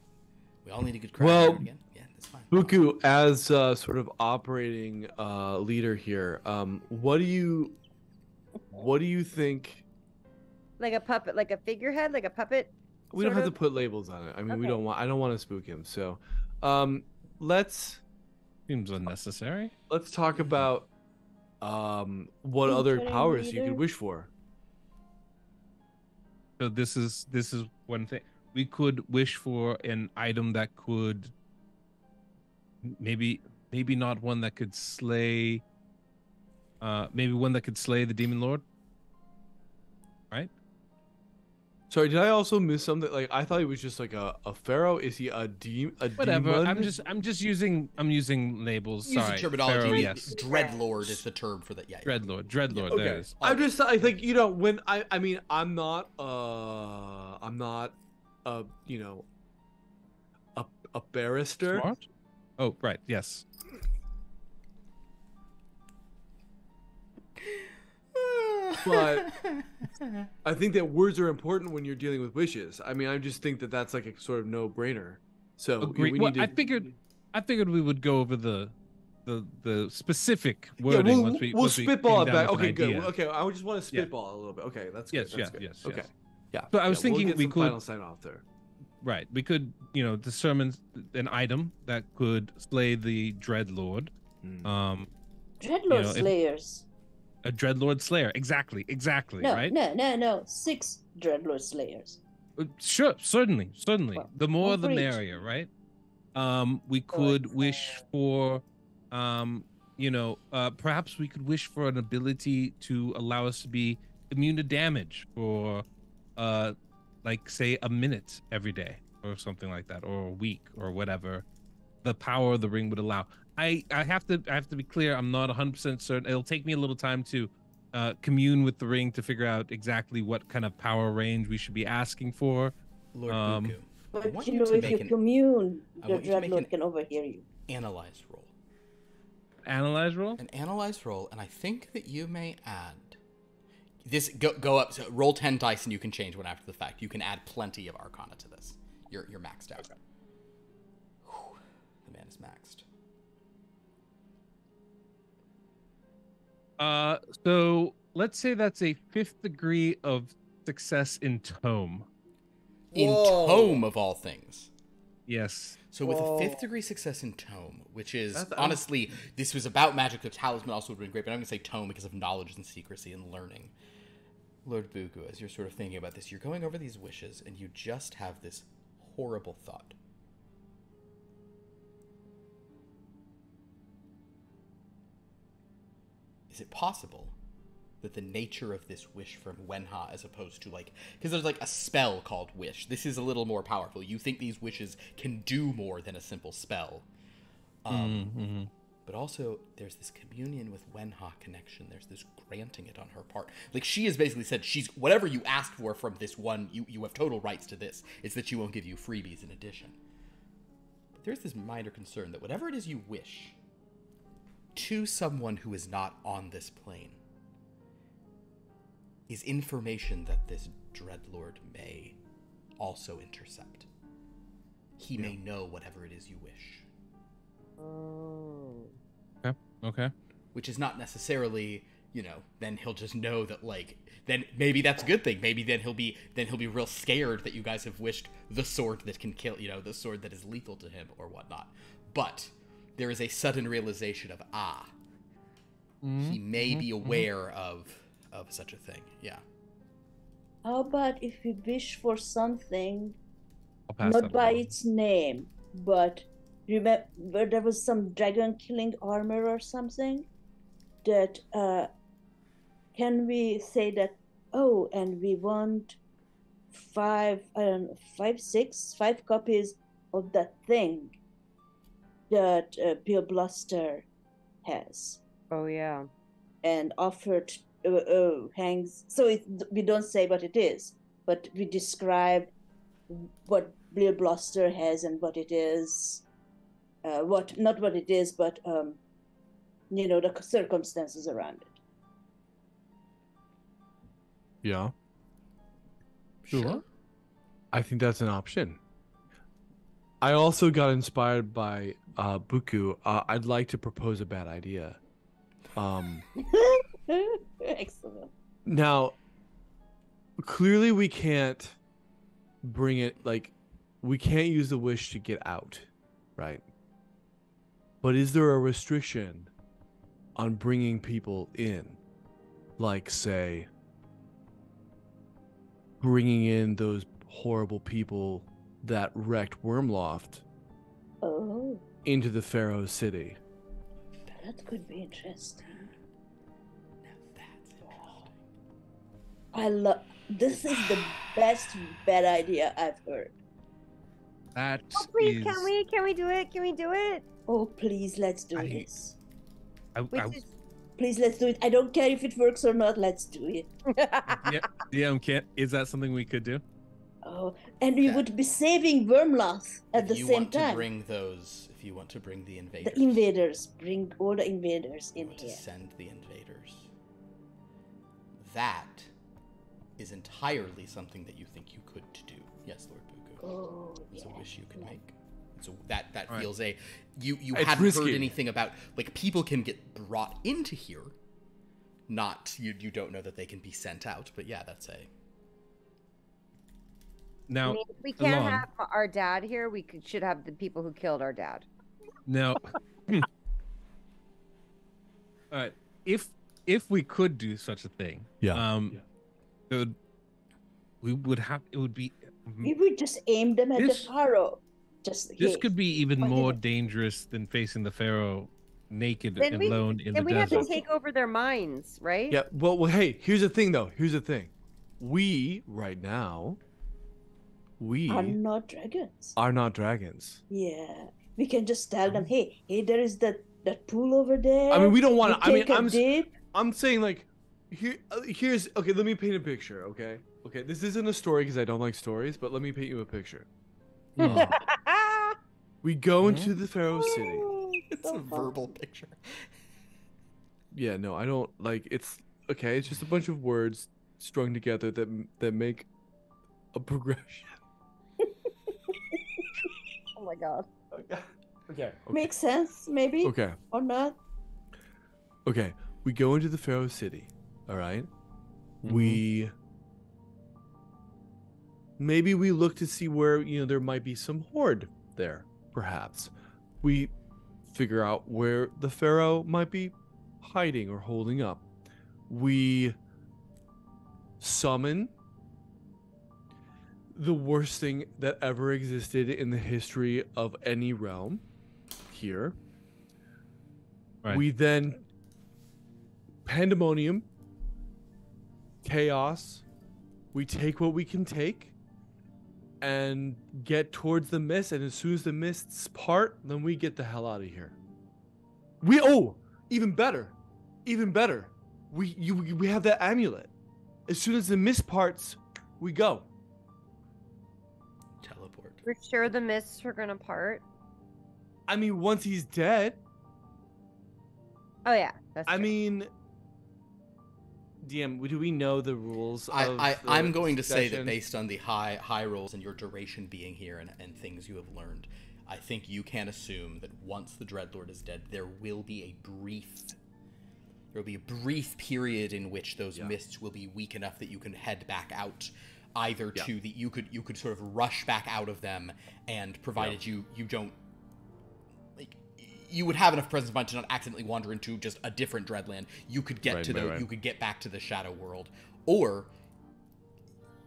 we all need a good cry. Well, again. Yeah, that's fine. Buku, as sort of operating leader here, what do you think? Like a puppet, like a figurehead, like a puppet. We don't have to put labels on it. I mean, I don't want to spook him. So, let's. Seems unnecessary. Let's talk about what other powers you could wish for. So this is one thing. We could wish for an item that could maybe not one that could slay maybe one that could slay the demon lord. Right? Sorry, did I also miss something? Like, I thought he was just like a pharaoh. Is he a Whatever. demon? I'm using labels. Using Sorry. terminology. Pharaoh, yes. Dreadlord is the term for that. Yeah. Dreadlord. Okay. There it is. I think when I mean I'm not a a barrister. Smart? Oh, right. Yes. But I think that words are important when you're dealing with wishes. I mean, I just think that that's like a sort of no-brainer. So Agreed. we Well, need to. I figured we would go over the specific wording once we we'll spitball came it down back. with an Okay, good. idea. Okay, I just want to spitball a little bit. Okay, that's good. Yes, That's good. yes. Okay, yeah. So I was thinking we'll get we some could final sign off there. Right. We could, determine an item that could slay the Dreadlord. Dreadlord Slayers. A Dreadlord Slayer. Exactly. No, right? no. 6 Dreadlord Slayers. Sure. Certainly. Well, The more one the for each. merrier, right? We could wish for, perhaps we could wish for an ability to allow us to be immune to damage for, like say a minute every day or something like that, or a week or whatever the power of the ring would allow. I have to be clear. I'm not 100% certain. It'll take me a little time to commune with the ring to figure out exactly what kind of power range we should be asking for. Lord Buku. I But want if you you to make commune, I the want you to make Dreadlord an- can overhear you. Analyze roll. Analyze roll. An analyze roll, and I think that you may add this. Go up. So roll 10 dice, and you can change one after the fact. You can add plenty of Arcana to this. You're maxed out. Whew, the man is maxed. So let's say that's a 5th degree of success in tome. In tome of all things. Yes. So with a 5th degree success in tome, which is That's- honestly, this was about magic. The talisman also would have been great, but I'm going to say tome because of knowledge and secrecy and learning. Lord Buku, as you're sort of thinking about this, you're going over these wishes, and you just have this horrible thought. Is it possible that the nature of this wish from Wenha, as opposed to because there's a spell called wish. This is a little more powerful. You think these wishes can do more than a simple spell. But also, there's this communion with Wenha connection. There's this granting it on her part. She has basically said, whatever you asked for from this one, you have total rights to this. It's that she won't give you freebies in addition. But there's this minor concern that whatever it is you wish to someone who is not on this plane is information that this Dreadlord may also intercept. He may know whatever it is you wish. Oh. Okay. Which is not necessarily, then he'll just know that then maybe that's a good thing. Maybe then he'll be real scared that you guys have wished the sword that can kill, the sword that is lethal to him or whatnot. But there is a sudden realization of he may be aware of such a thing. Yeah. How about if we wish for something, I'll pass not that by along. its name, but remember there was some dragon killing armor or something that can we say that, and we want 5 copies of that thing that Bill Bluster has Oh yeah. and offered hangs. So we don't say what it is, but we describe what Bill Bluster has and what it is. Not what it is, but the circumstances around it. Yeah, Sure. I think that's an option. I also got inspired by Buku. I'd like to propose a bad idea. Excellent. Now, clearly we can't bring it, we can't use the wish to get out, right? But is there a restriction on bringing people in? Say, bringing in those horrible people that wrecked Wyrmloth Oh, into the Pharaoh city. that could be interesting. Now that's interesting. I love. This is the best bad idea I've heard. That Oh, please, is- can we do it? Can we do it? Oh, please, let's do I- this. Which I, is... Please, let's do it. I don't care if it works or not. Let's do it. DM can't. Is that something we could do? Oh, and we Okay. would be saving Wyrmloth at If the you same want to time. bring those, if you want to bring the invaders, The invaders. Bring all the invaders you in want here. to send the invaders. That is entirely something that you think you could do. Yes, Lord Buku. Oh, It's yeah. a wish you can make. So that All right. feels a you It's hadn't heard risky. anything about, like, people can get brought into here. Not you don't know that they can be sent out, but yeah, that's a Now, I mean, if we can't Alon. have our dad here, we should have the people who killed our dad. now. All right. If we could do such a thing, Yeah. it would, we would have. It would be. We would just aim them at This- the pharaoh. Just This hey, could be even point it more at- dangerous than facing the pharaoh naked Then and we- alone in the Then we have to desert. take over their minds, right? Yeah. Well, hey, here's the thing, though. Here's the thing. We right now, we are not dragons. are not dragons. Yeah, we can just tell them, hey, there is that pool over there. I mean, we don't want You to. I mean, take a dip. I'm saying like, here's okay. Let me paint a picture. Okay. Okay. This isn't a story because I don't like stories, but let me paint you a picture. We go into the Pharaoh city. Oh, it's so a fun. verbal picture. Yeah. No, I don't like. It's okay. It's just a bunch of words strung together that make a progression. Oh my god. Okay. Makes sense, maybe, Okay. or not. Okay, we go into the Pharaoh city, all right? We maybe we look to see where, there might be some horde there, perhaps. We figure out where the Pharaoh might be hiding or holding up. We summon the worst thing that ever existed in the history of any realm here. Right. We then pandemonium, chaos. We take what we can take and get towards the mist. And as soon as the mists part, then we get the hell out of here. Even better. We have that amulet. As soon as the mist parts, we go. Teleport. We're sure the mists are gonna part. I mean, once he's dead, Oh yeah, that's I true. mean, DM, do we know the rules? I'm going to say that session? based on the high rolls and your duration being here and things you have learned, I think you can assume that once the Dreadlord is dead, there will be a brief period in which those mists will be weak enough that you can head back out, either to the you could sort of rush back out of them, and provided you don't, like, you would have enough presence of mind to not accidentally wander into just a different Dreadland. You could get you could get back to the Shadow World, or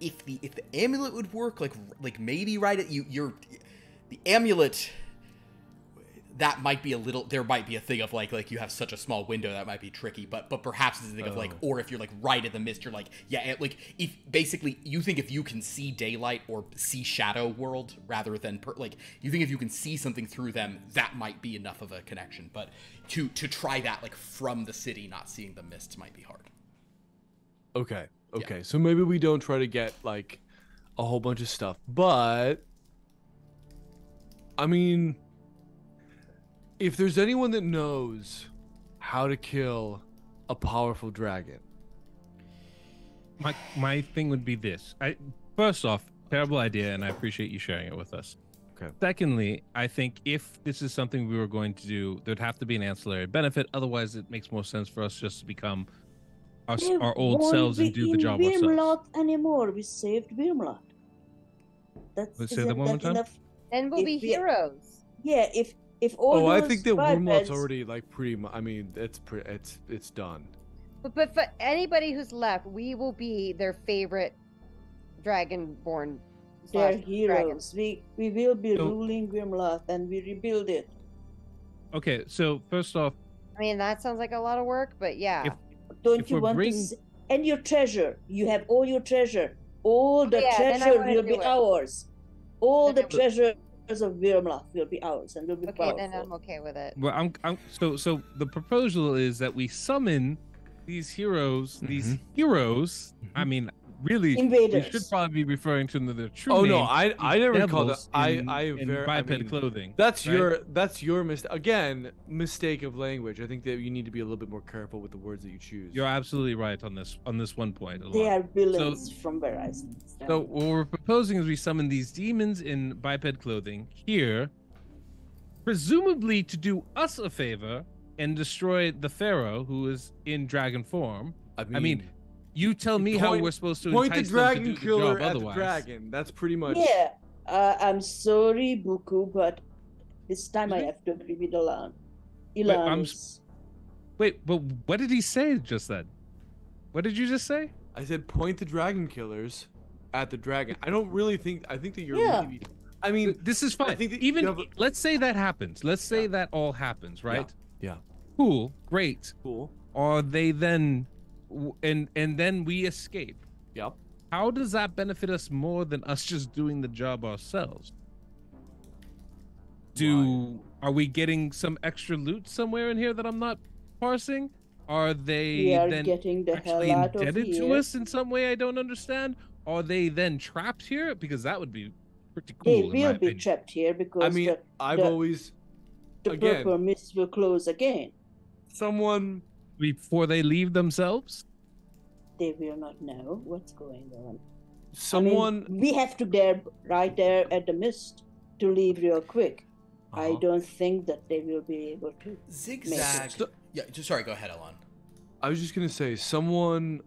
if the amulet would work, like maybe right at the amulet. That might be there might be a thing of like you have such a small window that might be tricky, but perhaps it's a thing of like, or if you're like right in the mist, you're like, yeah, like if basically you think if you can see daylight or see Shadow World rather than you think if you can see something through them, that might be enough of a connection. But to try that like from the city, not seeing the mists might be hard. Okay. So maybe we don't try to get like a whole bunch of stuff, but I mean, if there's anyone that knows how to kill a powerful dragon, My thing would be this. First off, terrible idea, and I appreciate you sharing it with us. Okay. Secondly, I think if this is something we were going to do, there'd have to be an ancillary benefit. Otherwise, it makes more sense for us just to become our old won't selves and be do the in job ourselves. Wyrmloth anymore. We saved Wyrmloth. Let's say Isn't that one more that time? enough? Then we'll if be we- heroes. Yeah, if all I those think that bipeds- Wyrmloth's already like pretty much. I mean, it's done. But for anybody who's left, we will be their favorite dragonborn. they're slash heroes. We will be So- ruling Wyrmloth and we rebuild it. Okay, so first off, I mean, that sounds like a lot of work, but yeah. If- Don't If you we're want bring- to? And your treasure. You have all your treasure. All the yeah, then I treasure wanna will do be it. ours. All the Then treasures of Wyrmloth will be ours and will be Okay, powerful. then I'm okay with it. Well, so the proposal is that we summon these heroes. These heroes. I mean, really, Invaders. we should probably be referring to their true Oh name. no, I never called it. devils in very biped I mean, clothing. That's right? your mistake. Again, mistake of language. I think that you need to be a little bit more careful with the words that you choose. You're absolutely right on this one point. They Alon. are villains from where I stand. So what we're proposing is we summon these demons in biped clothing here, presumably to do us a favor and destroy the pharaoh who is in dragon form. I mean, you tell me how we're supposed to point the entice them to dragon do the killer job at the otherwise. dragon. That's pretty much. Yeah, I'm sorry, Buku, but this time I have to agree with Ilan. Wait, but what did he say just then? What did you just say? I said point the dragon killers at the dragon. I don't really think. I think that you're. Yeah. Maybe, I mean, This is fine. I think that Even you have let's say that happens. Let's say that all happens, right? Yeah. Cool, great. Cool. Are they then, and then we escape? Yep. How does that benefit us more than us just doing the job ourselves? Are we getting some extra loot somewhere in here that I'm not parsing? Are they We are then getting the hell actually out of indebted to here. us in some way I don't understand? Are they then trapped here? Because that would be pretty cool. They in my will be opinion. trapped here because I mean, I've the- always the again- purple mist will close again. someone. Before they leave themselves. They will not know what's going on. Someone. I mean, we have to there right there at the mist to leave real quick. I Uh-huh. don't think that they will be able to. Zigzag. So- Yeah, sorry, go ahead, Alon. I was just gonna say, someone,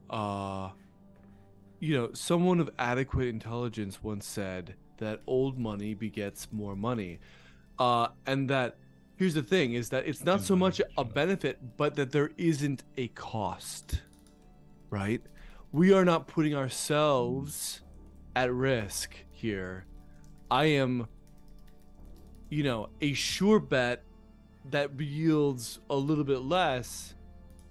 someone of adequate intelligence once said that old money begets more money, and that here's the thing: is that it's not so much a benefit, but that there isn't a cost, right? We are not putting ourselves at risk here. I am, a sure bet that yields a little bit less.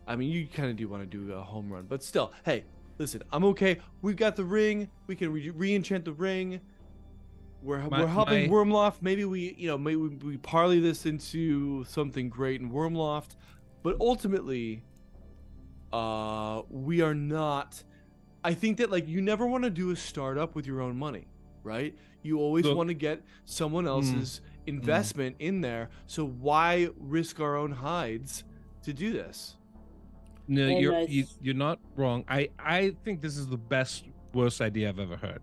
I mean, you kind of do want to do a home run, but still, hey, listen, I'm okay. We've got the ring. We can re-enchant the ring. We're helping Wyrmloth. Maybe we parlay this into something great in Wyrmloth, but ultimately, we are not. I think that you never want to do a startup with your own money, right? You always want to get someone else's investment in there. So why risk our own hides to do this? No, And you're not wrong. I think this is the worst idea I've ever heard.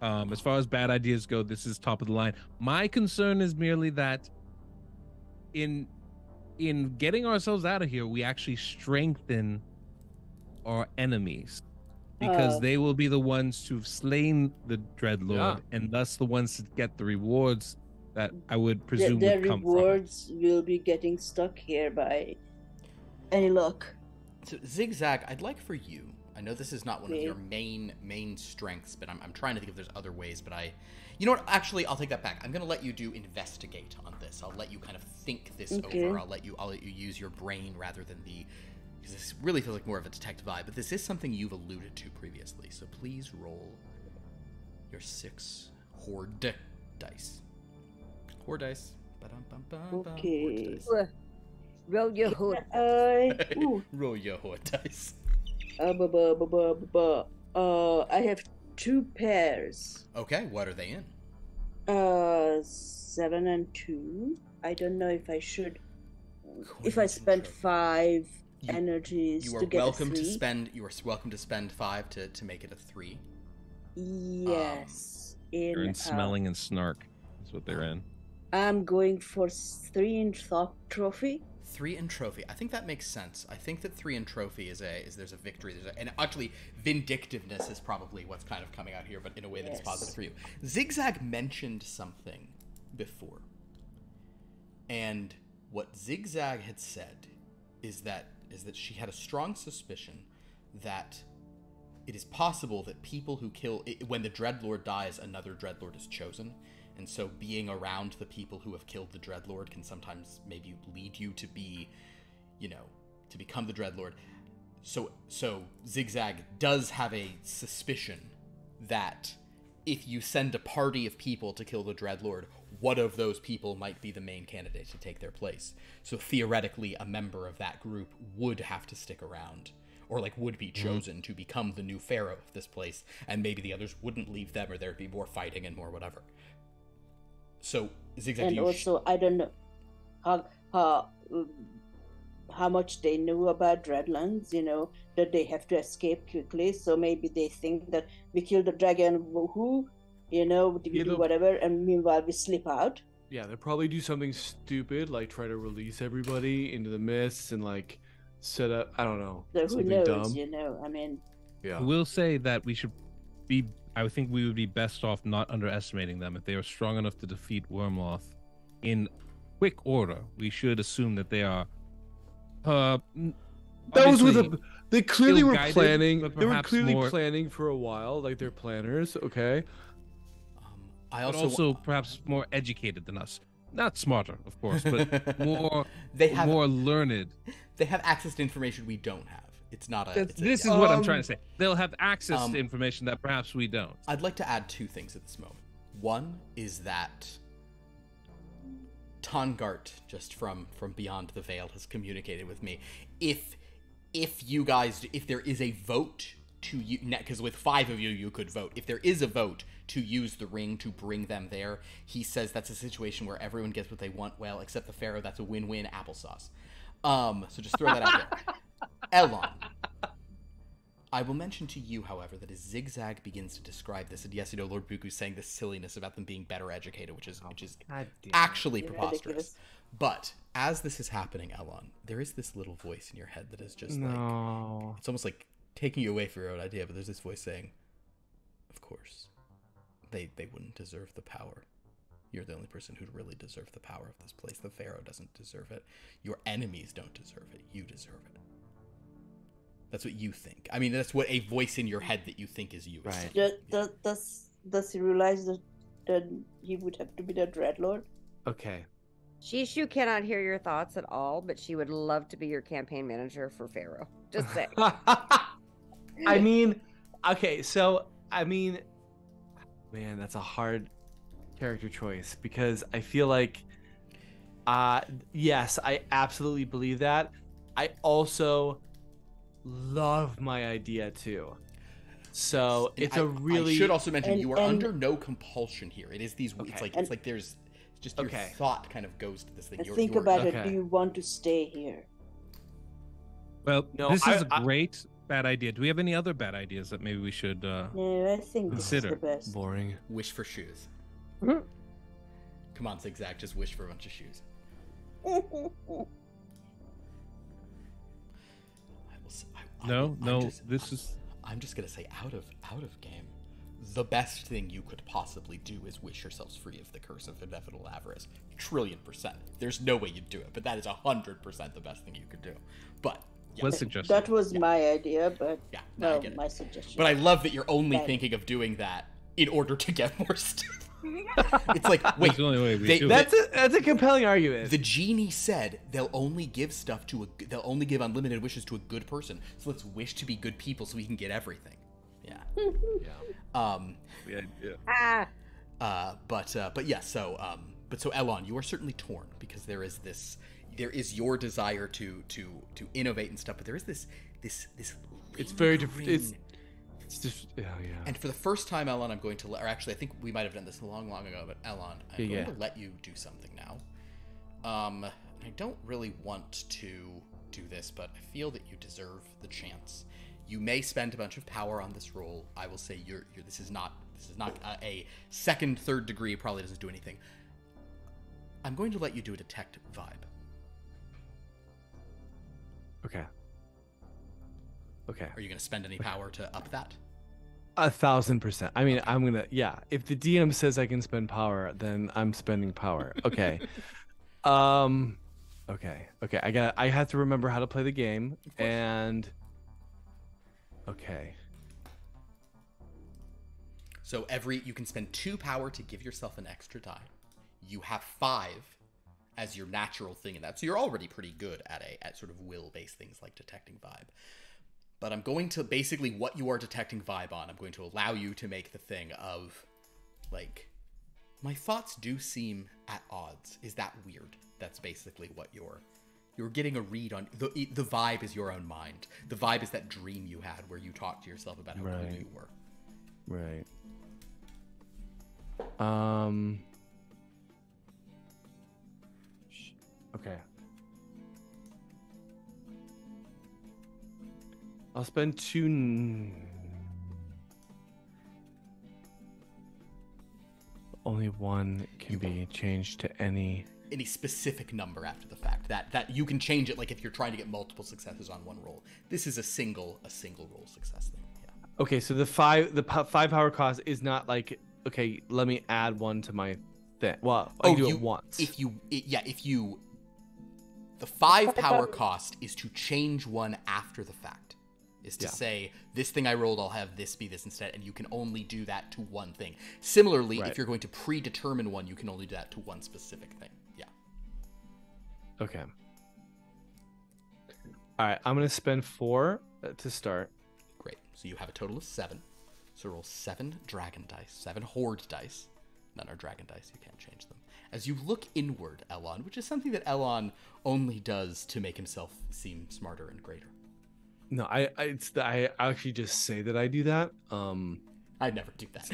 As far as bad ideas go, this is top of the line. My concern is merely that in getting ourselves out of here, we actually strengthen our enemies, because they will be the ones who've slain the Dreadlord, and thus the ones to get the rewards that I would presume Their would come rewards will be getting stuck here by any luck. So Zigzag, I'd like for you. I know this is not one of Okay. your main strengths, but I'm trying to think if there's other ways. But you know what? Actually, I'll take that back. I'm gonna let you do investigate on this. I'll let you kind of think this Okay. over. I'll let you use your brain rather than because this really feels like more of a detective vibe. But this is something you've alluded to previously. So please roll your 6 horde dice. Horde dice. Ba-dum-bum-bum-bum. Okay. Horde dice. Roll your hood. Roll your horde dice. I have 2 pairs. Okay, what are they in? 7 and 2. I don't know if I should. If I Queen spend trophy. 5 You- energies You are to get welcome a 3. to spend. You are welcome to spend 5 to make it a 3. Yes. They're in smelling and snark. That's what they're in. I'm going for 3 in thought trophy. 3 in trophy. I think that makes sense. I think that 3 in trophy is there's a victory. And actually, vindictiveness is probably what's kind of coming out here, but in a way that's Yes. positive for you. Zigzag mentioned something before, and what Zigzag had said is that she had a strong suspicion that it is possible that people who kill when the Dreadlord dies, another Dreadlord is chosen. And so being around the people who have killed the Dreadlord can sometimes maybe lead you to be, to become the Dreadlord. So XigXag does have a suspicion that if you send a party of people to kill the Dreadlord, one of those people might be the main candidate to take their place. So theoretically, a member of that group would have to stick around, or like would be chosen to become the new pharaoh of this place, and maybe the others wouldn't leave them, or there'd be more fighting and more whatever. So XigXag, And also, I don't know how much they knew about Dreadlands, that they have to escape quickly. So maybe they think that we kill the dragon, woohoo, we do whatever, and meanwhile we slip out. Yeah, they'll probably do something stupid, like try to release everybody into the mists and like set up, I don't know, So who something knows, dumb. I mean, Yeah. I will say that I think we would be best off not underestimating them. If they are strong enough to defeat Wyrmloth in quick order, we should assume that they are. Those were obviously they clearly were ill-guided, planning. but They were perhaps clearly more- planning for a while, like they're planners. Okay. I but also, also perhaps more educated than us. Not smarter, of course, but more They have- more learned. they have access to information we don't have. It's not a. It's a- This is what I'm trying to say. They'll have access to information that perhaps we don't. I'd like to add two things at this moment. One is that Tongart, just from beyond the veil, has communicated with me. If there is a vote to you, because with 5 of you, you could vote. If there is a vote to use the ring to bring them there, he says that's a situation where everyone gets what they want. Well, except the pharaoh. That's a win-win applesauce. So just throw that out there. Elon. I will mention to you, however, that as XigXag begins to describe this, and yes, Lord Buku's saying this silliness about them being better educated, which is actually preposterous. ridiculous. But as this is happening, Elon, there is this little voice in your head that is just like, it's almost like taking you away from your own idea, but there's this voice saying, of course, they wouldn't deserve the power. You're the only person who'd really deserve the power of this place. The pharaoh doesn't deserve it. Your enemies don't deserve it. You deserve it. That's what you think. I mean, that's what a voice in your head that you think is you. is Right. saying. Does he realize that he would have to be the Dreadlord? Okay. Shishu cannot hear your thoughts at all, but she would love to be your campaign manager for Pharaoh. Just say. I mean, okay, so man, that's a hard character choice because I feel like, yes, I absolutely believe that. I also love my idea too. So And it's a really I should also mention And- you are and- under no compulsion here. It is these. Okay. It's like there's just your Okay. thought kind of goes to this thing. And You're- think you're- about it. okay. Do you want to stay here? Well, No, this is a I- great bad idea. Do we have any other bad ideas that maybe we should No, I think this is Consider. the best. boring. Wish for shoes. Mhm. Come on, XigXag, just wish for a bunch of shoes. I'm just gonna say out of game, the best thing you could possibly do is wish yourselves free of the curse of inevitable avarice. 1,000,000,000%. There's no way you'd do it, but that is 100% the best thing you could do. But yeah, Let's suggest That was my idea, but yeah, no, I well, get it. my suggestion. But I love that you're only Right. thinking of doing that in order to get more stuff. It's like, wait, That's the only way we they- do that- it. That's a compelling argument. the genie said they'll only give they'll only give unlimited wishes to a good person. So let's wish to be good people so we can get everything. Yeah. Ah, But yeah. So Elon, you are certainly torn because there is your desire to innovate and stuff, but there is this. It's very different. lingering- It's just yeah. And for the first time, Elon, I'm going to or actually, I think we might have done this a long ago, but Elon, I'm Yeah. going to let you do something now. I don't really want to do this, but I feel that you deserve the chance. You may spend a bunch of power on this roll. I will say this is not a second, third degree. Probably doesn't do anything. I'm going to let you do a detect vibe. Okay. Are you going to spend any power to up that? 1,000%. I mean, I'm gonna. Yeah. If the DM says I can spend power, then I'm spending power. Okay. Okay. I have to remember how to play the game, and. Okay. So you can spend 2 power to give yourself an extra die. You have 5 as your natural thing in that. So you're already pretty good at sort of will-based things like detecting vibe. But I'm going to basically what you are detecting vibe on. I'm going to allow you to make the thing of, like, my thoughts do seem at odds. Is that weird? That's basically what you're getting a read on. The vibe is your own mind. The vibe is that dream you had where you talked to yourself about how cool you were. Right. Okay. I'll spend 2. Only one can be changed to any specific number after the fact. That you can change it, like if you're trying to get multiple successes on one roll. This is a single roll success thing. Yeah. Okay, so the 5 power cost is not like, okay, let me add 1 to my thing. Well, I do it once. The 5 power cost is to change one after the fact. Is to say, this thing I rolled, I'll have this be this instead, and you can only do that to one thing. Similarly, if you're going to predetermine one, you can only do that to one specific thing. Yeah. Okay. All right, I'm going to spend 4 to start. Great. So you have a total of 7. So roll 7 dragon dice, 7 horde dice. None are dragon dice, you can't change them. As you look inward, Elon, which is something that Elon only does to make himself seem smarter and greater. No, I actually just say that I do that. I'd never do that.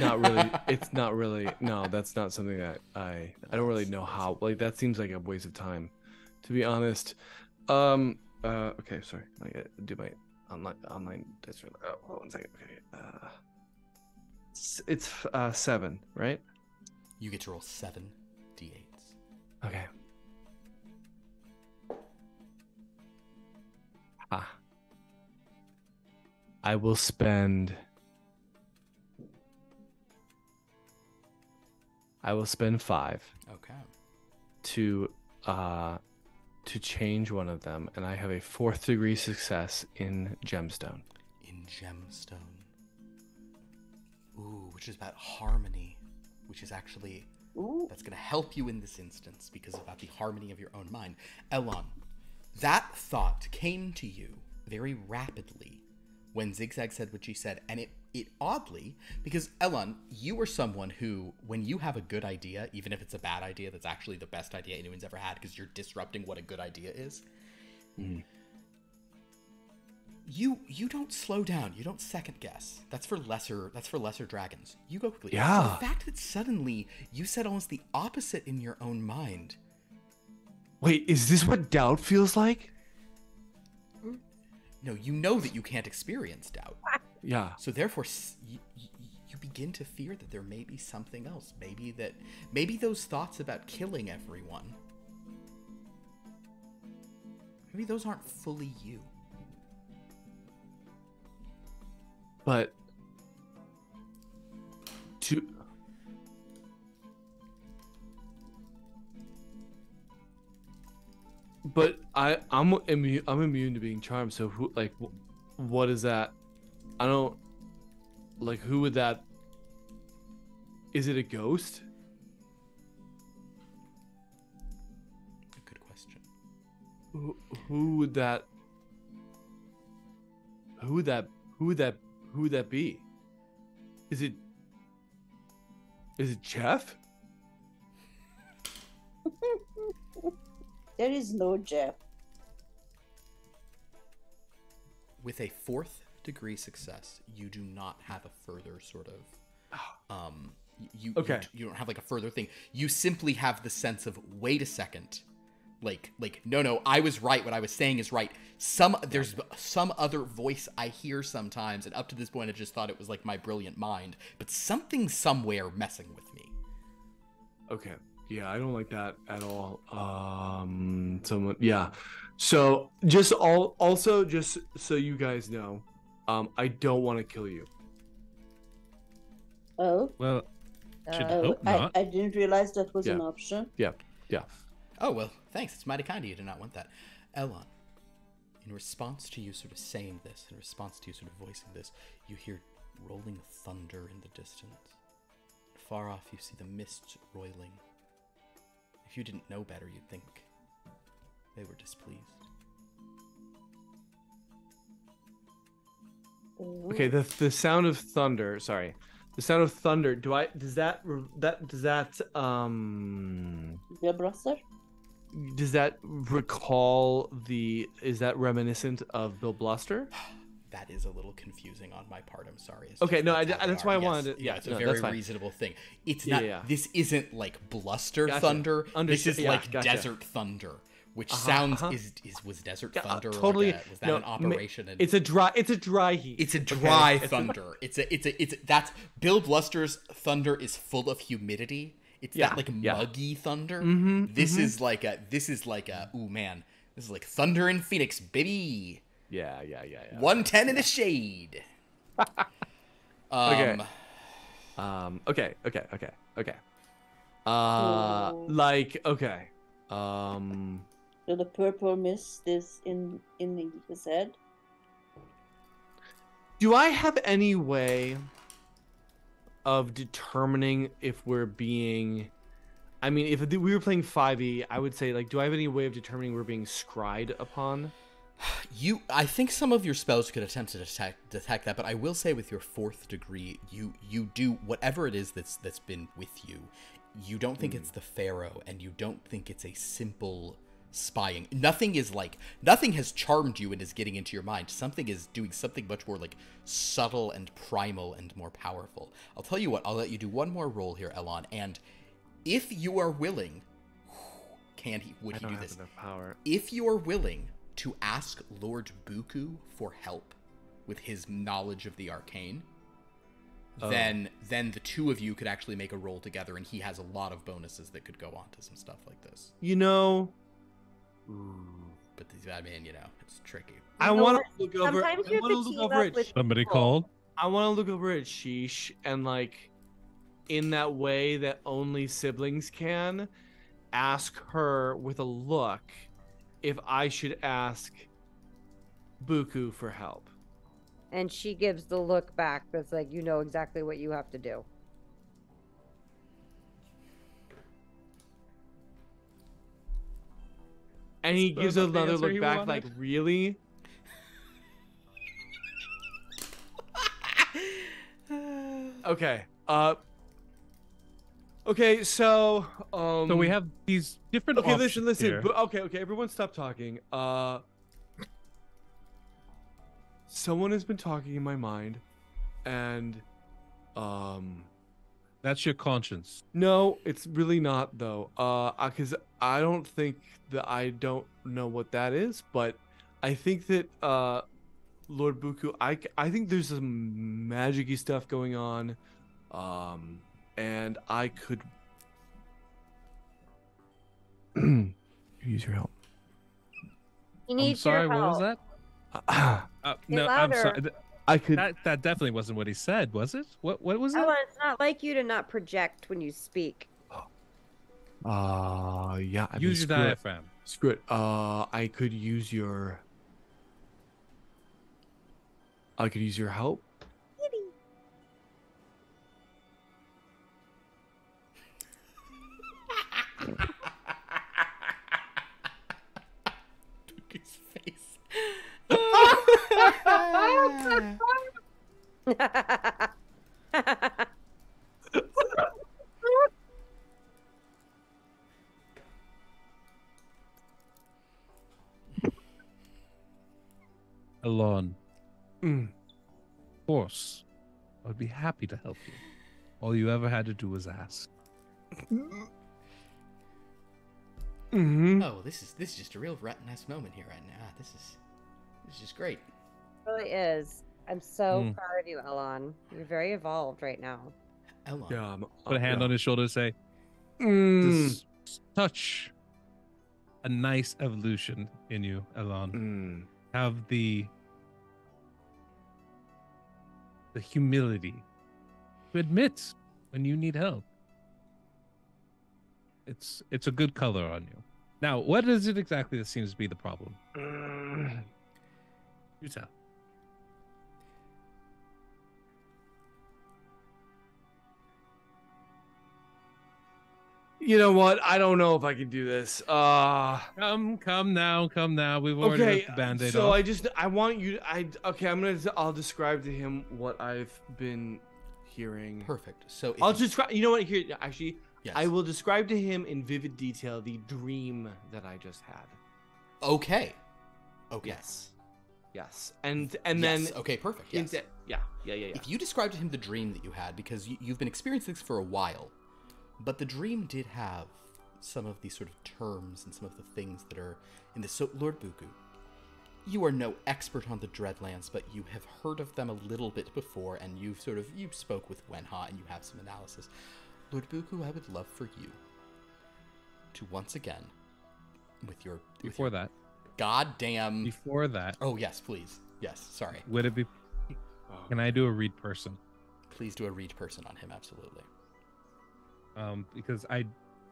It's not really. No, that's not something that I don't really know how. Like, that seems like a waste of time, to be honest. Okay, sorry. I gotta do my online dice. Oh, hold on 1 second. Okay. It's 7, right? You get to roll 7 d8s. Okay. I will spend 5 Okay. to change one of them, and I have a 4th degree success in gemstone. In gemstone. Ooh, which is about harmony, which is actually that's going to help you in this instance because about the harmony of your own mind. Elon, that thought came to you very rapidly when XigXag said what she said, and it oddly, because Elon, you are someone who, when you have a good idea, even if it's a bad idea, that's actually the best idea anyone's ever had because you're disrupting what a good idea is. You don't slow down. You don't second guess. That's for lesser dragons. You go quickly. Yeah. So the fact that suddenly you said almost the opposite in your own mind. Wait, is this what doubt feels like? No, you know that you can't experience doubt. Yeah. So therefore, you begin to fear that there may be something else. Maybe those thoughts about killing everyone. Maybe those aren't fully you. But I'm immune to being charmed. So who, like, what is that? I don't, like, who would that? Is it a ghost? Good question. Who would that? Who would that be? Is it Jeff? There is no Jeff. With a 4th degree success, you do not have a further sort of you don't have like a further thing. You simply have the sense of, wait a second. Like no, I was right. What I was saying is right. There's some other voice I hear sometimes, and up to this point I just thought it was like my brilliant mind, but something somewhere messing with me. Okay. Yeah, I don't like that at all. Yeah. So just so you guys know, I don't want to kill you. Oh. Well, should hope not. I didn't realize that was an option. Yeah. Oh, well, thanks. It's mighty kind of you to not want that. Elon, in response to you sort of saying this, in response to you sort of voicing this, you hear rolling thunder in the distance. Far off, you see the mists roiling. If you didn't know better, you'd think they were displeased. Okay, the sound of thunder. Sorry, the sound of thunder. Does that Bill Bruster? does that recall the? Is that reminiscent of Bill Bluster? That is a little confusing on my part. I'm sorry. It's Okay, just no, how they that's are. why I Yes, wanted to. Yeah, it's a no, very that's fine. reasonable thing. It's Yeah, not. yeah. This isn't like bluster Gotcha. thunder. This Understood. is Yeah, like gotcha. desert thunder, which Uh-huh, sounds uh-huh. was desert Yeah, thunder totally. Like was that No, an operation? It's a dry heat. It's a okay? dry thunder. It's a that's Bill Bluster's thunder is full of humidity. It's Yeah, that like yeah. muggy thunder. Mhm, This is like a ooh man. This is like thunder in Phoenix, baby. Yeah. 110 in the shade. Okay. Okay. Like okay. So the purple mist is in his head. Do I have any way of determining if we're being? I mean, if we were playing 5e, I would say like, do I have any way of determining we're being scryed upon? I think some of your spells could attempt to detect that, but I will say with your 4th degree, you do whatever it is that's been with you. You don't think it's the Pharaoh, and you don't think it's a simple spying. Nothing has charmed you and is getting into your mind. Something is doing something much more like subtle and primal and more powerful. I'll tell you what, I'll let you do one more roll here, Elon, and if you are willing, would he do this? Enough power. If you are willing to ask Lord Buku for help with his knowledge of the arcane, then the two of you could actually make a roll together, and he has a lot of bonuses that could go on to some stuff like this. You know, But I mean, it's tricky. I know want what? to look over. I Sometimes you have want to to look team over up at. with Somebody people. called. I want to look over at Sheesh and like, in that way that only siblings can, ask her with a look if I should ask Buku for help. And she gives the look back that's like, you know exactly what you have to do. And he So gives that's the another answer look he back wanted? like, really? Okay. Okay, so So we have these different. Okay, options listen. here. Okay, everyone stop talking. Someone has been talking in my mind, and That's your conscience. no, it's really not though. Because I don't think that I don't know what that is, but I think that Lord Buku, I think there's some magic-y stuff going on, and I could use your help. He I'm needs sorry. your What help. was that? No, I'm louder. sorry. I could. That definitely wasn't what he said, was it? What was it? Ellen, it's not like you to not project when you speak. Yeah. I mean, Use your screw it. diaphragm. Screw it. I could use your. I could use your help. Buku's face. Alon. Mm. Of course. I'd be happy to help you. All you ever had to do was ask. Mm-hmm. Oh, this is just a real nice moment here right now. This is just great. It really is. I'm so Mm. proud of you, Elon. You're very evolved right now. Elon. Yeah. Put a hand on his shoulder and say, Mm. "This such a nice evolution in you, Elon. Mm. Have the humility to admit when you need help. It's a good color on you. Now, what is it exactly that seems to be the problem? Mm. You tell. You know what? I don't know if I can do this. Come now. We've already Okay. ripped the Band-Aid So off. I want you. I'll describe to him what I've been hearing. Perfect. So if I'll you- describe. You know what? Here, actually, Yes. I will describe to him in vivid detail the dream that I just had. Okay. Okay. Yes. And Yes. then Okay. Perfect. Yes. yeah. If you described to him the dream that you had, because you've been experiencing this for a while, but the dream did have some of these sort of terms and some of the things that are in this. So, Lord Buku, you are no expert on the Dreadlands, but you have heard of them a little bit before, and you spoke with Wenha, and you have some analysis. Lord Buku, I would love for you to once again, Before that. goddamn. Before that. Oh yes, please. Yes, sorry. Would it be? Can I do a read person? Please do a read person on him, absolutely. Because I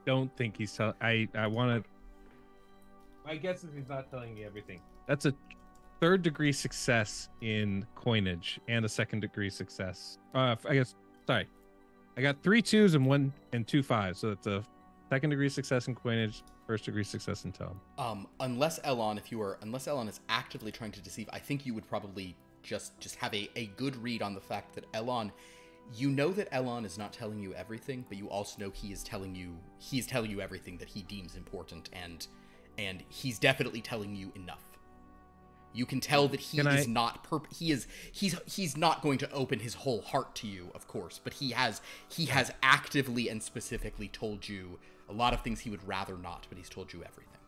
don't think he's telling. I want to. My guess is he's not telling me everything. That's a 3rd degree success in coinage and a 2nd degree success. I guess. Sorry, I got 3 2s and 1 and 2 5s. So that's a 2nd degree success in coinage, 1st degree success in tome. Unless Elon is actively trying to deceive, I think you would probably just have a good read on the fact that Elon. You know that Elon is not telling you everything, but you also know he is telling you everything that he deems important, and he's definitely telling you enough. You can tell that he's not going to open his whole heart to you, of course, but he has actively and specifically told you a lot of things he would rather not, but he's told you everything.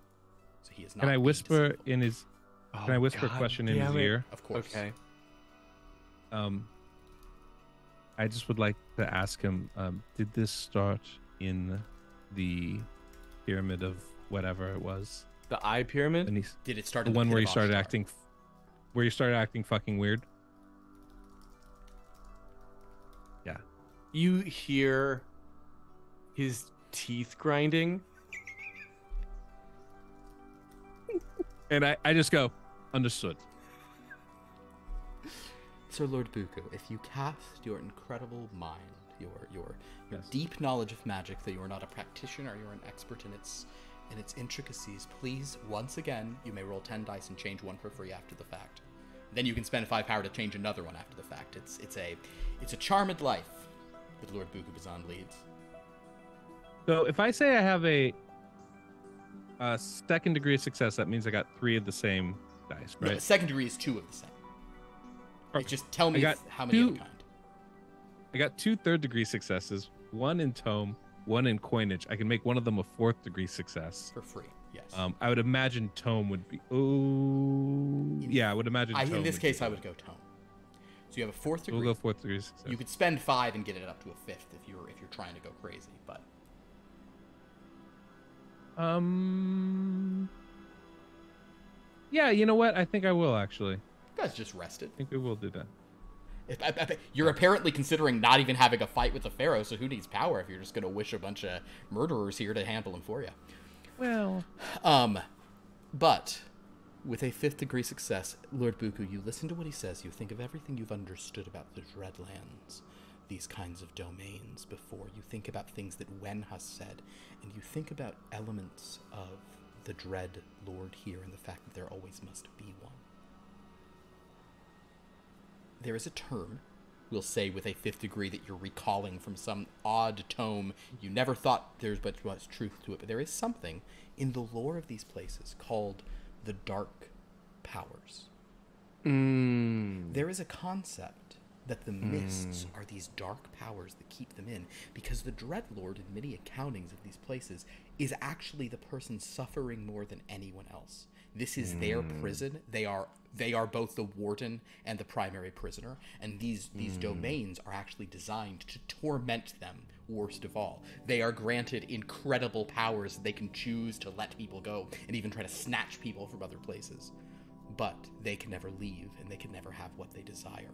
So he is not. Can I being whisper deceitful. in his? Can I whisper a question in his ear? Of course. Okay. I just would like to ask him, did this start in the pyramid of whatever it was? The eye pyramid. And Did it start the in the one pit where of Ashtar? you started acting fucking weird? Yeah. You hear his teeth grinding. And I just go, understood. Sir Lord Buku, if you cast your incredible mind, your Yes. deep knowledge of magic, that you are not a practitioner, you're an expert in its intricacies, please, once again, you may roll 10 dice and change one for free after the fact. Then you can spend 5 power to change another one after the fact. It's a charmed life that Lord Buku Bazan leads. So if I say I have a 2nd degree of success, that means I got 3 of the same dice, No, right? the 2nd degree is 2 of the same. Perfect. Just tell me I got how many of the 2 kind. I got 2 3rd degree successes, 1 in tome, 1 in coinage. I can make one of them a 4th degree success. For free, yes. I would imagine tome would be. Oh, yeah, I would imagine. Tome in this would case, be- I would go tome. So you have a 4th degree. We'll go 4th degree success. You could spend 5 and get it up to a 5th if you're trying to go crazy, but Yeah, you know what? I think I will actually. you guys just rested. I think we will do that. You're apparently considering not even having a fight with the Pharaoh, so who needs power if you're just going to wish a bunch of murderers here to handle him for you? Well, But with a 5th degree success, Lord Buku, you listen to what he says, you think of everything you've understood about the Dreadlands, these kinds of domains before, you think about things that Wen has said, and you think about elements of the Dread Lord here and the fact that there always must be one. There is a term, we'll say with a 5th degree, that you're recalling from some odd tome. You never thought there's much truth to it, but there is something in the lore of these places called the Dark Powers. There is a concept that the mists are these dark powers that keep them in, because the Dreadlord, in many accountings of these places, is actually the person suffering more than anyone else. This is their prison. They are both the warden and the primary prisoner, and these domains are actually designed to torment them. Worst of all, they are granted incredible powers. They can choose to let people go and even try to snatch people from other places, but they can never leave, and they can never have what they desire.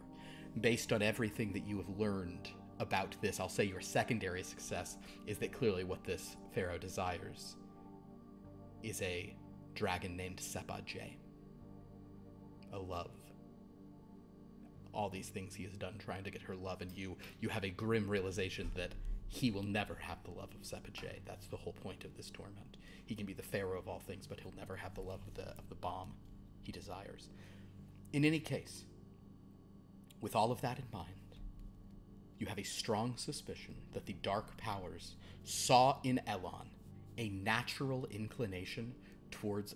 Based on everything that you have learned about this, I'll say your secondary success is that clearly what this pharaoh desires is a dragon named Sepa J. A love. All these things he has done trying to get her love, and you have a grim realization that he will never have the love of Sepajay. That's the whole point of this torment. He can be the pharaoh of all things, but he'll never have the love of the bomb he desires. In any case, with all of that in mind, you have a strong suspicion that the dark powers saw in Elon a natural inclination towards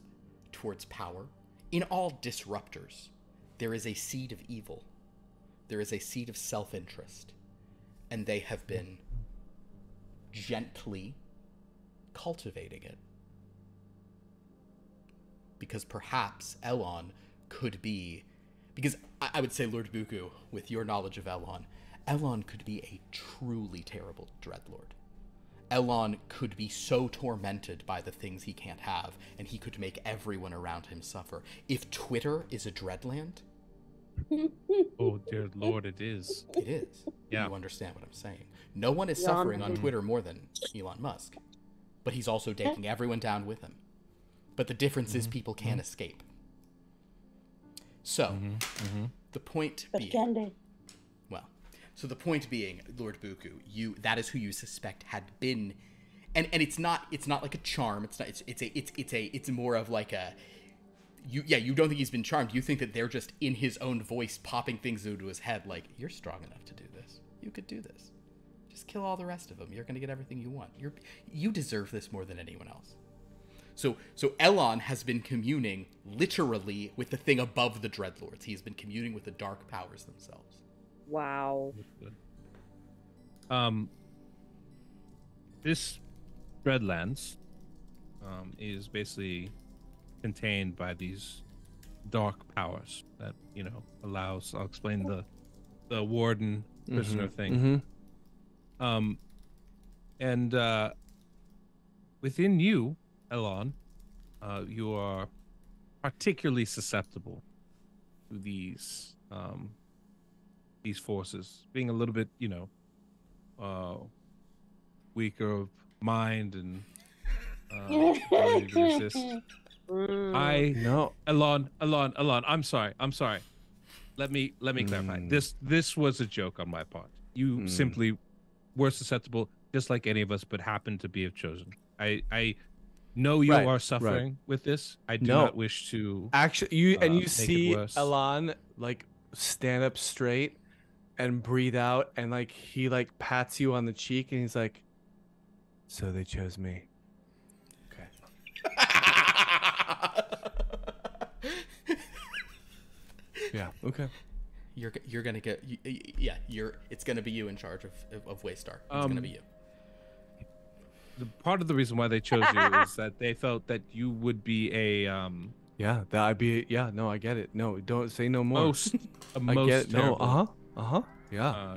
power. In all disruptors, there is a seed of evil. There is a seed of self-interest. And they have been gently cultivating it. Because perhaps Elon could be... Because I would say, Lord Buku, with your knowledge of Elon could be a truly terrible dreadlord. Elon could be so tormented by the things he can't have, and he could make everyone around him suffer. If Twitter is a dreadland... Oh, dear Lord, it is. It is. Yeah. You understand what I'm saying. No one is suffering on Twitter more than Elon Musk. But he's also taking everyone down with him. But the difference is people can't escape. So, the point being... Can they? Well, so the point being, Lord Buku, that is who you suspect had been... And it's not like a charm. It's more of like a... You don't think he's been charmed. You think that they're just in his own voice popping things into his head like, you're strong enough to do this. You could do this. Just kill all the rest of them. You're going to get everything you want. You deserve this more than anyone else. So Elon has been communing literally with the thing above the Dreadlords. He's been communing with the dark powers themselves. Wow. This Dreadlands is basically contained by these dark powers that allows. I'll explain the warden prisoner thing. And within you, Elon, you are particularly susceptible to these forces, being a little bit weaker of mind and ability to resist. I know, Elon. I'm sorry. Let me clarify. This was a joke on my part. You simply were susceptible, just like any of us, but happened to be chosen. I know you are suffering with this. I do not wish to. Actually, you see Elon like stand up straight and breathe out, and like he like pats you on the cheek, and he's like, "So they chose me." Okay. Yeah. Okay. You're gonna get it's gonna be you in charge of Waystar. It's gonna be you. The part of the reason why they chose you is that they felt that you would be a yeah, that I'd be no, I get it. No, don't say no more. I get it. No, yeah,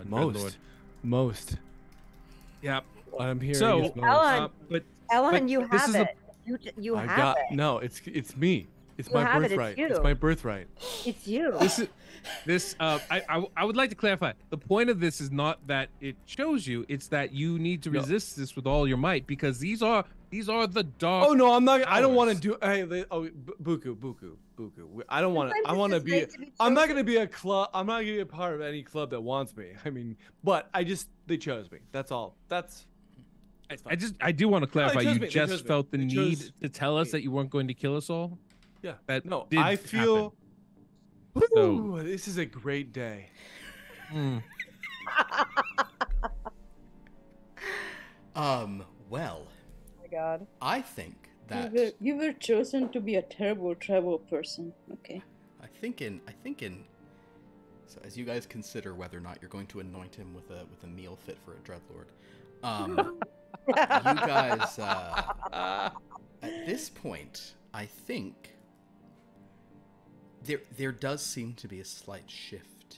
most. Yeah, what I'm hearing so is most. Ellen, you have it. You have it. No, it's me. It's my birthright. It's my birthright. It's you. I would like to clarify. The point of this is not that it chose you. It's that you need to resist this with all your might, because these are the dark. Oh no, I'm not. I don't want to do. Hey, Buku. I don't want to. I want to be. I'm not gonna be a club. I'm not gonna be a part of any club that wants me. I mean, but they chose me. That's all. I do want to clarify. You just felt the need to tell us that you weren't going to kill us all. Yeah. I feel. Ooh, this is a great day. Well. Oh my God. I think that you were chosen to be a terrible person. Okay. I think in so as you guys consider whether or not you're going to anoint him with a meal fit for a dreadlord, you guys at this point, I think there does seem to be a slight shift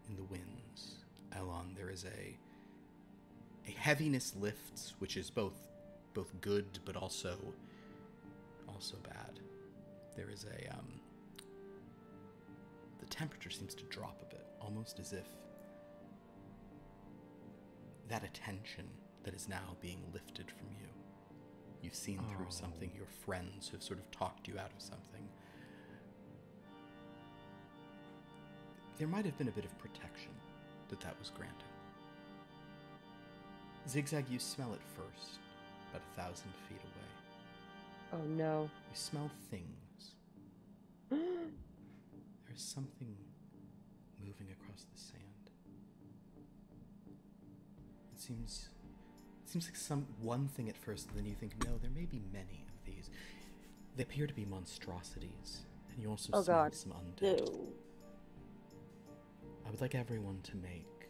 in the winds. Elon, there is a heaviness lifts, which is both good but also bad. There is the temperature seems to drop a bit, almost as if that attention that is now being lifted from you. You've seen through something, your friends have sort of talked you out of something. There might have been a bit of protection that was granting. XigXag, you smell it first, about 1,000 feet away. Oh no. You smell things. There's something moving across the sand. It seems like one thing at first, and then you think, no, there may be many of these. They appear to be monstrosities, and you also smell some undead. Ew. I would like everyone to make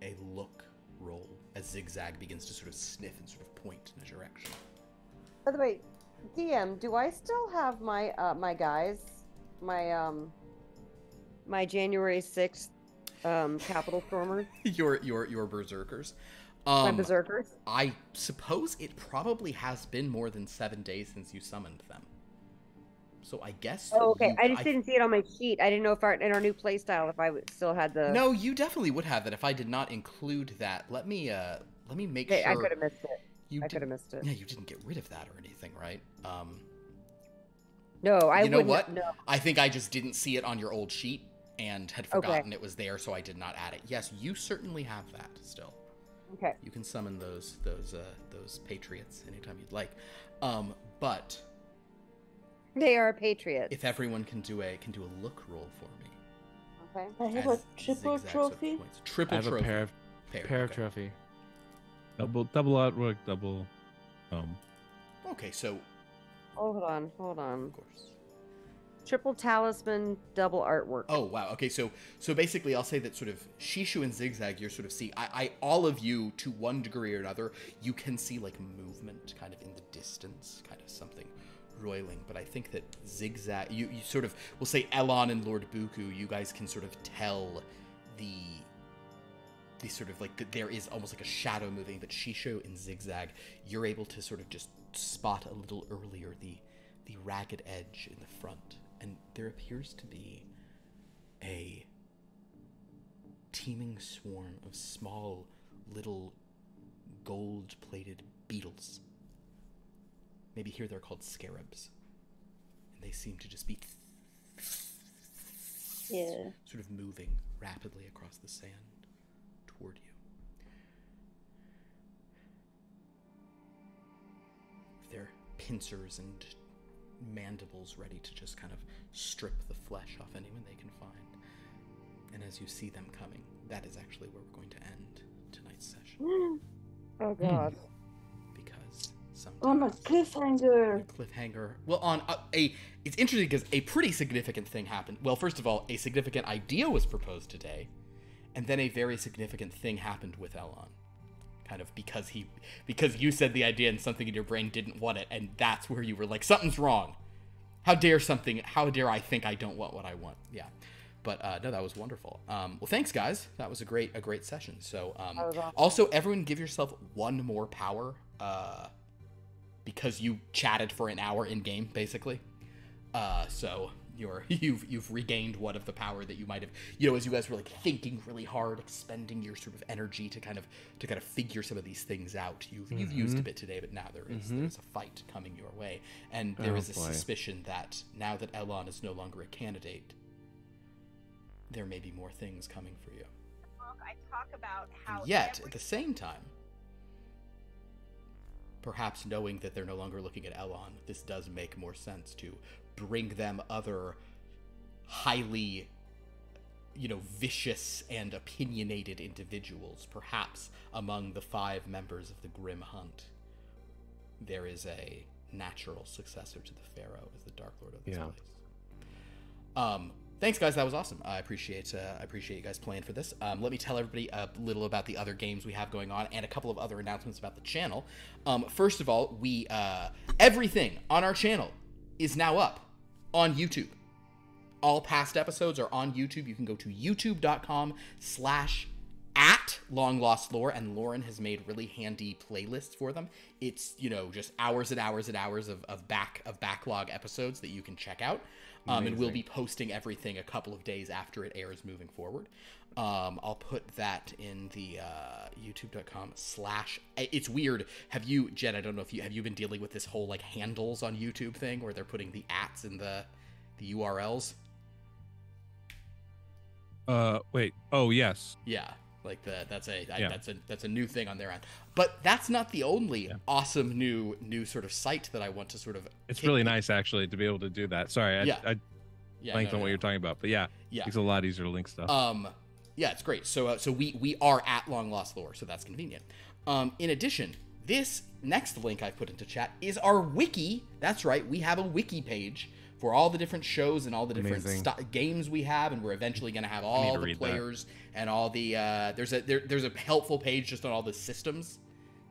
a look roll as XigXag begins to sort of sniff and sort of point in a direction. By the way, DM, do I still have my my guys, my January 6th Capital Stormers? your berserkers. My berserkers? I suppose it probably has been more than 7 days since you summoned them. So I guess. Oh, okay. I just didn't see it on my sheet. I didn't know if in our new playstyle if I still had the. No, you definitely would have that if I did not include that. Let me make sure. I could have missed it. I could have missed it. Yeah, you didn't get rid of that or anything, right? No, I You know wouldn't. what? No. I think I just didn't see it on your old sheet and had forgotten it was there, so I did not add it. Yes, you certainly have that still. Okay. You can summon those patriots anytime you'd like. But They are patriots. if everyone can do a look roll for me. Okay. I have a as triple ZigZag sort of trophy. points. Triple I have trophy. a pair of okay. trophy. Double artwork, double. Okay, so Hold on. of course. Triple talisman, double artwork. Oh wow. Okay, so basically, I'll say that sort of Shishu and XigXag, you're sort of see. I all of you to one degree or another, you can see like movement kind of in the distance, kind of something roiling. But I think that XigXag, you sort of, we'll say Elon and Lord Buku, you guys can sort of tell the sort of like there is almost like a shadow moving. But Shishu and XigXag, you're able to sort of just spot a little earlier the ragged edge in the front. And there appears to be a teeming swarm of small, little, gold-plated beetles. Maybe here they're called scarabs. And they seem to just be Yeah. sort of moving rapidly across the sand toward you. Their pincers and mandibles ready to just kind of strip the flesh off anyone they can find. And as you see them coming, that is actually where we're going to end tonight's session. Oh god. Because On a sometimes cliffhanger. cliffhanger. Well, on it's interesting because a pretty significant thing happened. Well, first of all, a significant idea was proposed today, and then a very significant thing happened with Elon. Kind of because you said the idea and something in your brain didn't want it, and that's where you were like, something's wrong. How dare I think I don't want what I want? Yeah. But no, that was wonderful. Well, thanks guys. That was a great session. So That was awesome. also everyone give yourself one more power because you chatted for an hour in game basically. So you've regained one of the power that you might have, as you guys were like thinking really hard, expending your sort of energy to kind of figure some of these things out. You've used a bit today, but now there's a fight coming your way, and there is a suspicion that now that Elon is no longer a candidate, there may be more things coming for you. I talk about how And yet, at the same time, perhaps knowing that they're no longer looking at Elon, this does make more sense to bring them other highly, vicious and opinionated individuals. Perhaps among the 5 members of the Grim Hunt, there is a natural successor to the Pharaoh as the Dark Lord of this place. Thanks, guys. That was awesome. I appreciate you guys playing for this. Let me tell everybody a little about the other games we have going on and a couple of other announcements about the channel. First of all, everything on our channel is now up on YouTube. All past episodes are on YouTube. You can go to youtube.com/@longlostlore, and Lauren has made really handy playlists for them. It's, just hours and hours and hours of backlog episodes that you can check out. And we'll be posting everything a couple of days after it airs moving forward. I'll put that in the youtube.com/ it's weird. Jed, I don't know if have you been dealing with this whole like handles on YouTube thing where they're putting the ats in the URLs? Wait. Oh, yes. Yeah. Like that's a new thing on their end. But that's not the only awesome new sort of site that I want to sort of. It's really nice actually to be able to do that. Sorry, I blanked on what you're talking about, but it's a lot easier to link stuff. Yeah, it's great. So we are at Long Lost Lore, so that's convenient. In addition, this next link I put into chat is our wiki. That's right, we have a wiki page for all the different shows and all the different games we have, and we're eventually going to have all the players and all the there's a helpful page just on all the systems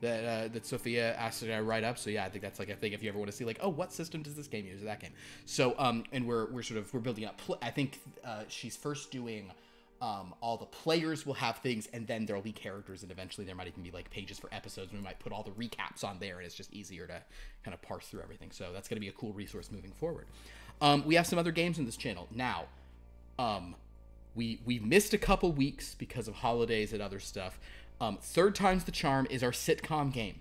that Sophia asked me to write up. So yeah, I think that's like a thing if you ever want to see like, oh, what system does this game use or that game. So and we're building up. I think she's first doing all the players will have things, and then there'll be characters, and eventually there might even be like pages for episodes. We might put all the recaps on there, and it's just easier to kind of parse through everything. So that's going to be a cool resource moving forward. We have some other games in this channel now. We missed a couple weeks because of holidays and other stuff. Third Time's the Charm is our sitcom game.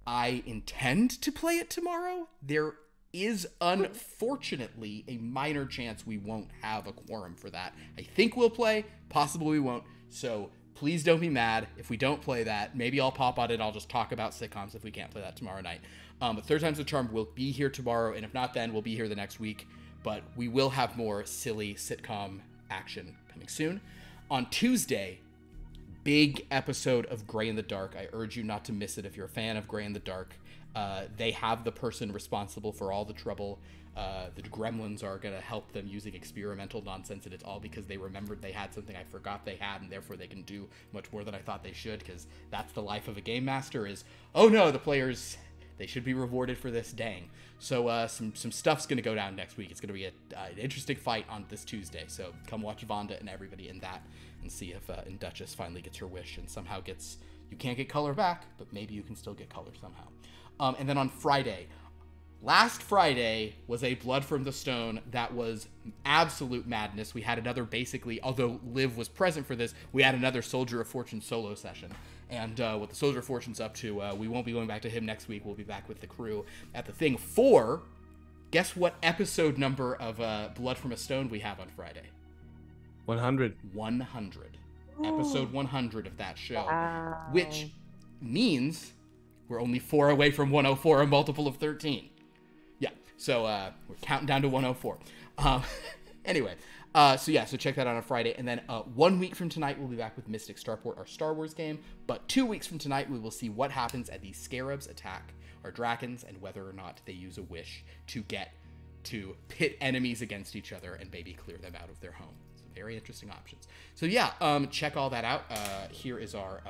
I intend to play it tomorrow. There is unfortunately a minor chance we won't have a quorum for that. I think we'll play, possibly we won't. So please don't be mad if we don't play that. Maybe I'll pop on it. I'll just talk about sitcoms if we can't play that tomorrow night. But Third Time's the Charm will be here tomorrow, and if not then, we'll be here the next week. But we will have more silly sitcom action coming soon. On Tuesday, big episode of Grey in the Dark. I urge you not to miss it if you're a fan of Grey in the Dark. They have the person responsible for all the trouble. The gremlins are going to help them using experimental nonsense, and it's all because they remembered they had something I forgot they had, and therefore they can do much more than I thought they should, because that's the life of a game master is, oh no, the players, they should be rewarded for this, dang. So some stuff's going to go down next week. It's going to be an interesting fight on this Tuesday, so come watch Vanda and everybody in that, and see if Duchess finally gets her wish and somehow gets, you can't get color back, but maybe you can still get color somehow. And then on Friday, last Friday was a Blood from the Stone that was absolute madness. We had another, basically, although Liv was present for this, we had another Soldier of Fortune solo session. And what the Soldier of Fortune's up to, we won't be going back to him next week. We'll be back with the crew at the thing for, guess what episode number of Blood from a Stone we have on Friday? 100. 100. Episode 100 of that show. Wow. Which means we're only 4 away from 104, a multiple of 13. Yeah, so we're counting down to 104. Anyway, so check that out on Friday. And then 1 week from tonight, we'll be back with Mystic Starport, our Star Wars game. But 2 weeks from tonight, we will see what happens as these scarabs attack our dragons and whether or not they use a wish to get to pit enemies against each other and maybe clear them out of their home. So very interesting options. So yeah, check all that out. Here is our...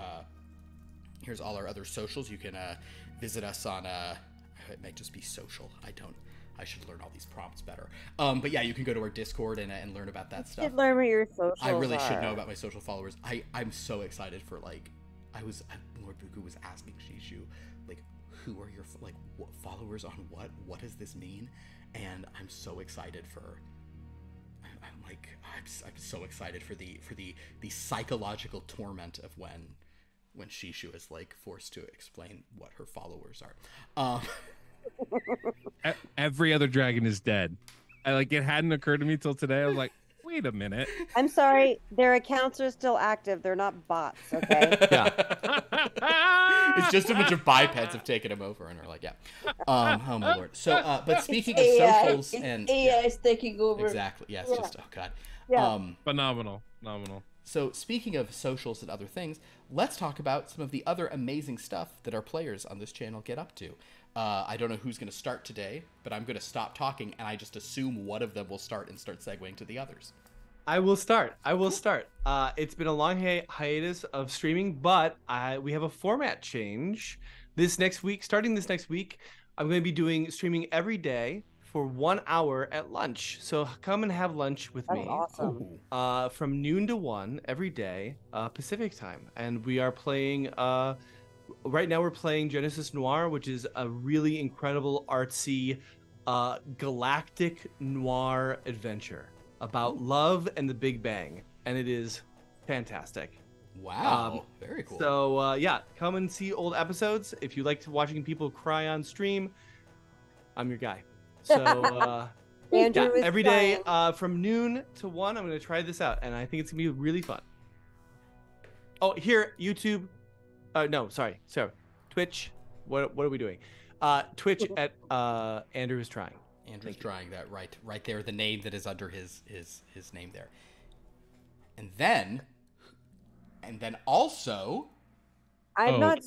Here's all our other socials. You can visit us on, it might just be social. I should learn all these prompts better. But yeah, you can go to our Discord and learn about that stuff. You should learn what your socials I really are. should know about my social followers. I'm so excited for, like, Lord Buku was asking Shishu, like, who are your, like, what followers on what? What does this mean? And I'm so excited for, I'm so excited for the psychological torment of when Shishu is like forced to explain what her followers are. Every other dragon is dead. It hadn't occurred to me till today. I was like, wait a minute. I'm sorry, their accounts are still active. They're not bots, okay? Yeah. It's just a bunch of bipeds have taken him over and are like, yeah. Oh my lord. So, but speaking of socials and AI is taking over. Exactly. Yeah, it's just, oh god. Yeah. Phenomenal. So speaking of socials and other things, let's talk about some of the other amazing stuff that our players on this channel get up to. I don't know who's going to start today, but I'm going to stop talking, and I just assume one of them will start and start segueing to the others. I will start. It's been a long hiatus of streaming, but we have a format change starting this next week. I'm going to be streaming every day for 1 hour at lunch. So come and have lunch with me. Awesome. From noon to 1 every day, Pacific time. And we are playing, right now we're playing Genesis Noir, which is a really incredible, artsy, galactic noir adventure about love and the Big Bang. And it is fantastic. Wow, very cool. So yeah, come and see old episodes. If you like watching people cry on stream, I'm your guy. So Andrew is every day trying. from noon to 1, I'm going to try this out, and I think it's going to be really fun. Oh, here, YouTube. No, sorry. Twitch. What are we doing? Twitch at Andrew is trying. Andrew's trying that right there, the name that is under his name there. And then also, I'm not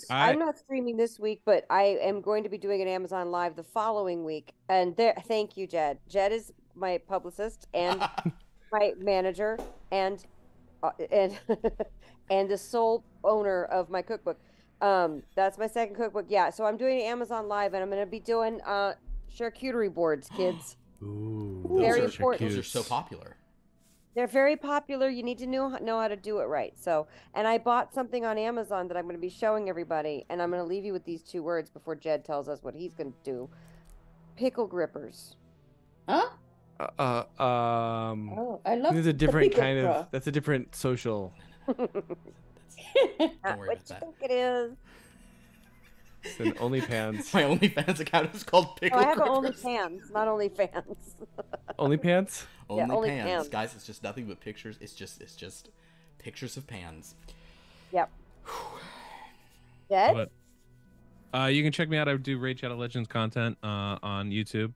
streaming this week, but I am going to be doing an Amazon Live the following week. And thank you, Jed. Jed is my publicist and my manager and and the sole owner of my cookbook. That's my second cookbook. Yeah, so I'm doing Amazon Live, and I'm going to be doing charcuterie boards, kids. Ooh, Very those are important. those are so popular. They're very popular. You need to know how to do it right. So, and I bought something on Amazon that I'm going to be showing everybody, and I'm going to leave you with these 2 words before Jed tells us what he's going to do. Pickle grippers. Huh? Oh, I love there's a different kind of. That's a different social. Don't worry What about you that. think it is? It's an OnlyFans. My OnlyFans account is called Pickle Oh, I have an Grippers. OnlyFans, not OnlyFans. OnlyPants? Yeah, Only OnlyFans. pans, guys. It's just nothing but pictures. It's just pictures of pans. Yep. Jed? But, you can check me out. I do Raid Shadow Legends content on YouTube.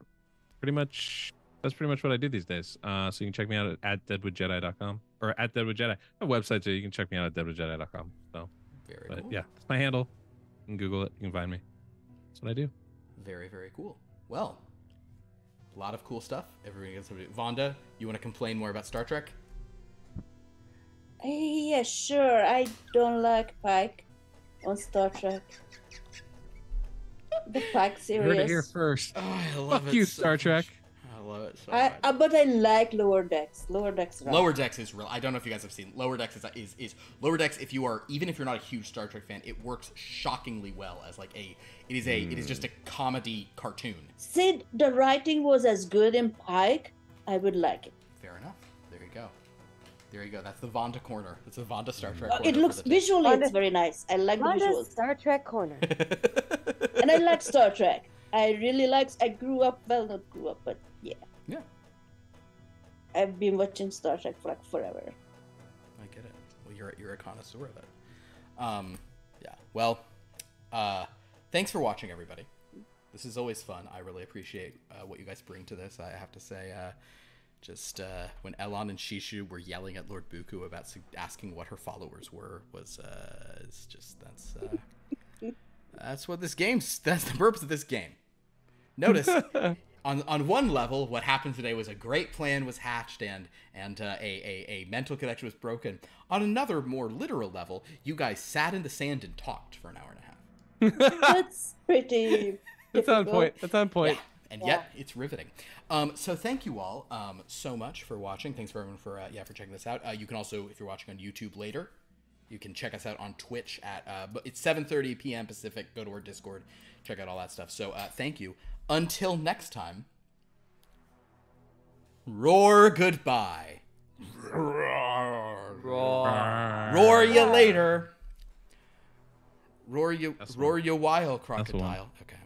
That's pretty much what I do these days. So you can check me out at deadwoodjedi.com or at deadwoodjedi. My website too. You can check me out at deadwoodjedi.com. So, Very but cool. yeah, it's my handle. You can Google it. You can find me. That's what I do. Very, very cool. Well, a lot of cool stuff. Everybody gets somebody. Vanda, you want to complain more about Star Trek? Yeah, sure. I don't like Pike on Star Trek. The Pike You heard it here series. first. Oh, I love Fuck it you, so Star much. Trek. I love it so much. But I like Lower Decks. Lower Decks. Rock. Lower Decks is real. I don't know if you guys have seen Lower Decks. Is Lower Decks. If you are, even if you're not a huge Star Trek fan, it works shockingly well as like it is just a comedy cartoon. See, the writing was as good in Pike. I would like it. Fair enough. There you go. There you go. That's the Vanda corner. That's the Vanda Star Trek. It corner looks for the day. visually, it's very nice. I like the Vanda's visuals, Star Trek corner. and I like Star Trek. I really like. I grew up. Well, not grew up, but yeah. Yeah, I've been watching Star Trek for like forever. I get it. Well, you're a connoisseur of it. Yeah. Well, thanks for watching, everybody. This is always fun. I really appreciate what you guys bring to this. I have to say, just when Elon and Shishu were yelling at Lord Buku about asking what her followers were, it's just that's what this game's. That's the purpose of this game. Notice. On one level, what happened today was a great plan was hatched and a mental connection was broken. On another, more literal level, you guys sat in the sand and talked for an hour and a half. That's pretty. That's on difficult. point. That's on point. Yeah, and yet it's riveting. So thank you all so much for watching. Thanks for everyone for checking this out. You can also, if you're watching on YouTube later, you can check us out on Twitch at it's 7:30 p.m. Pacific. Go to our Discord, check out all that stuff. So thank you. Until next time, roar goodbye. Roar you later. Roar you while, crocodile. Okay.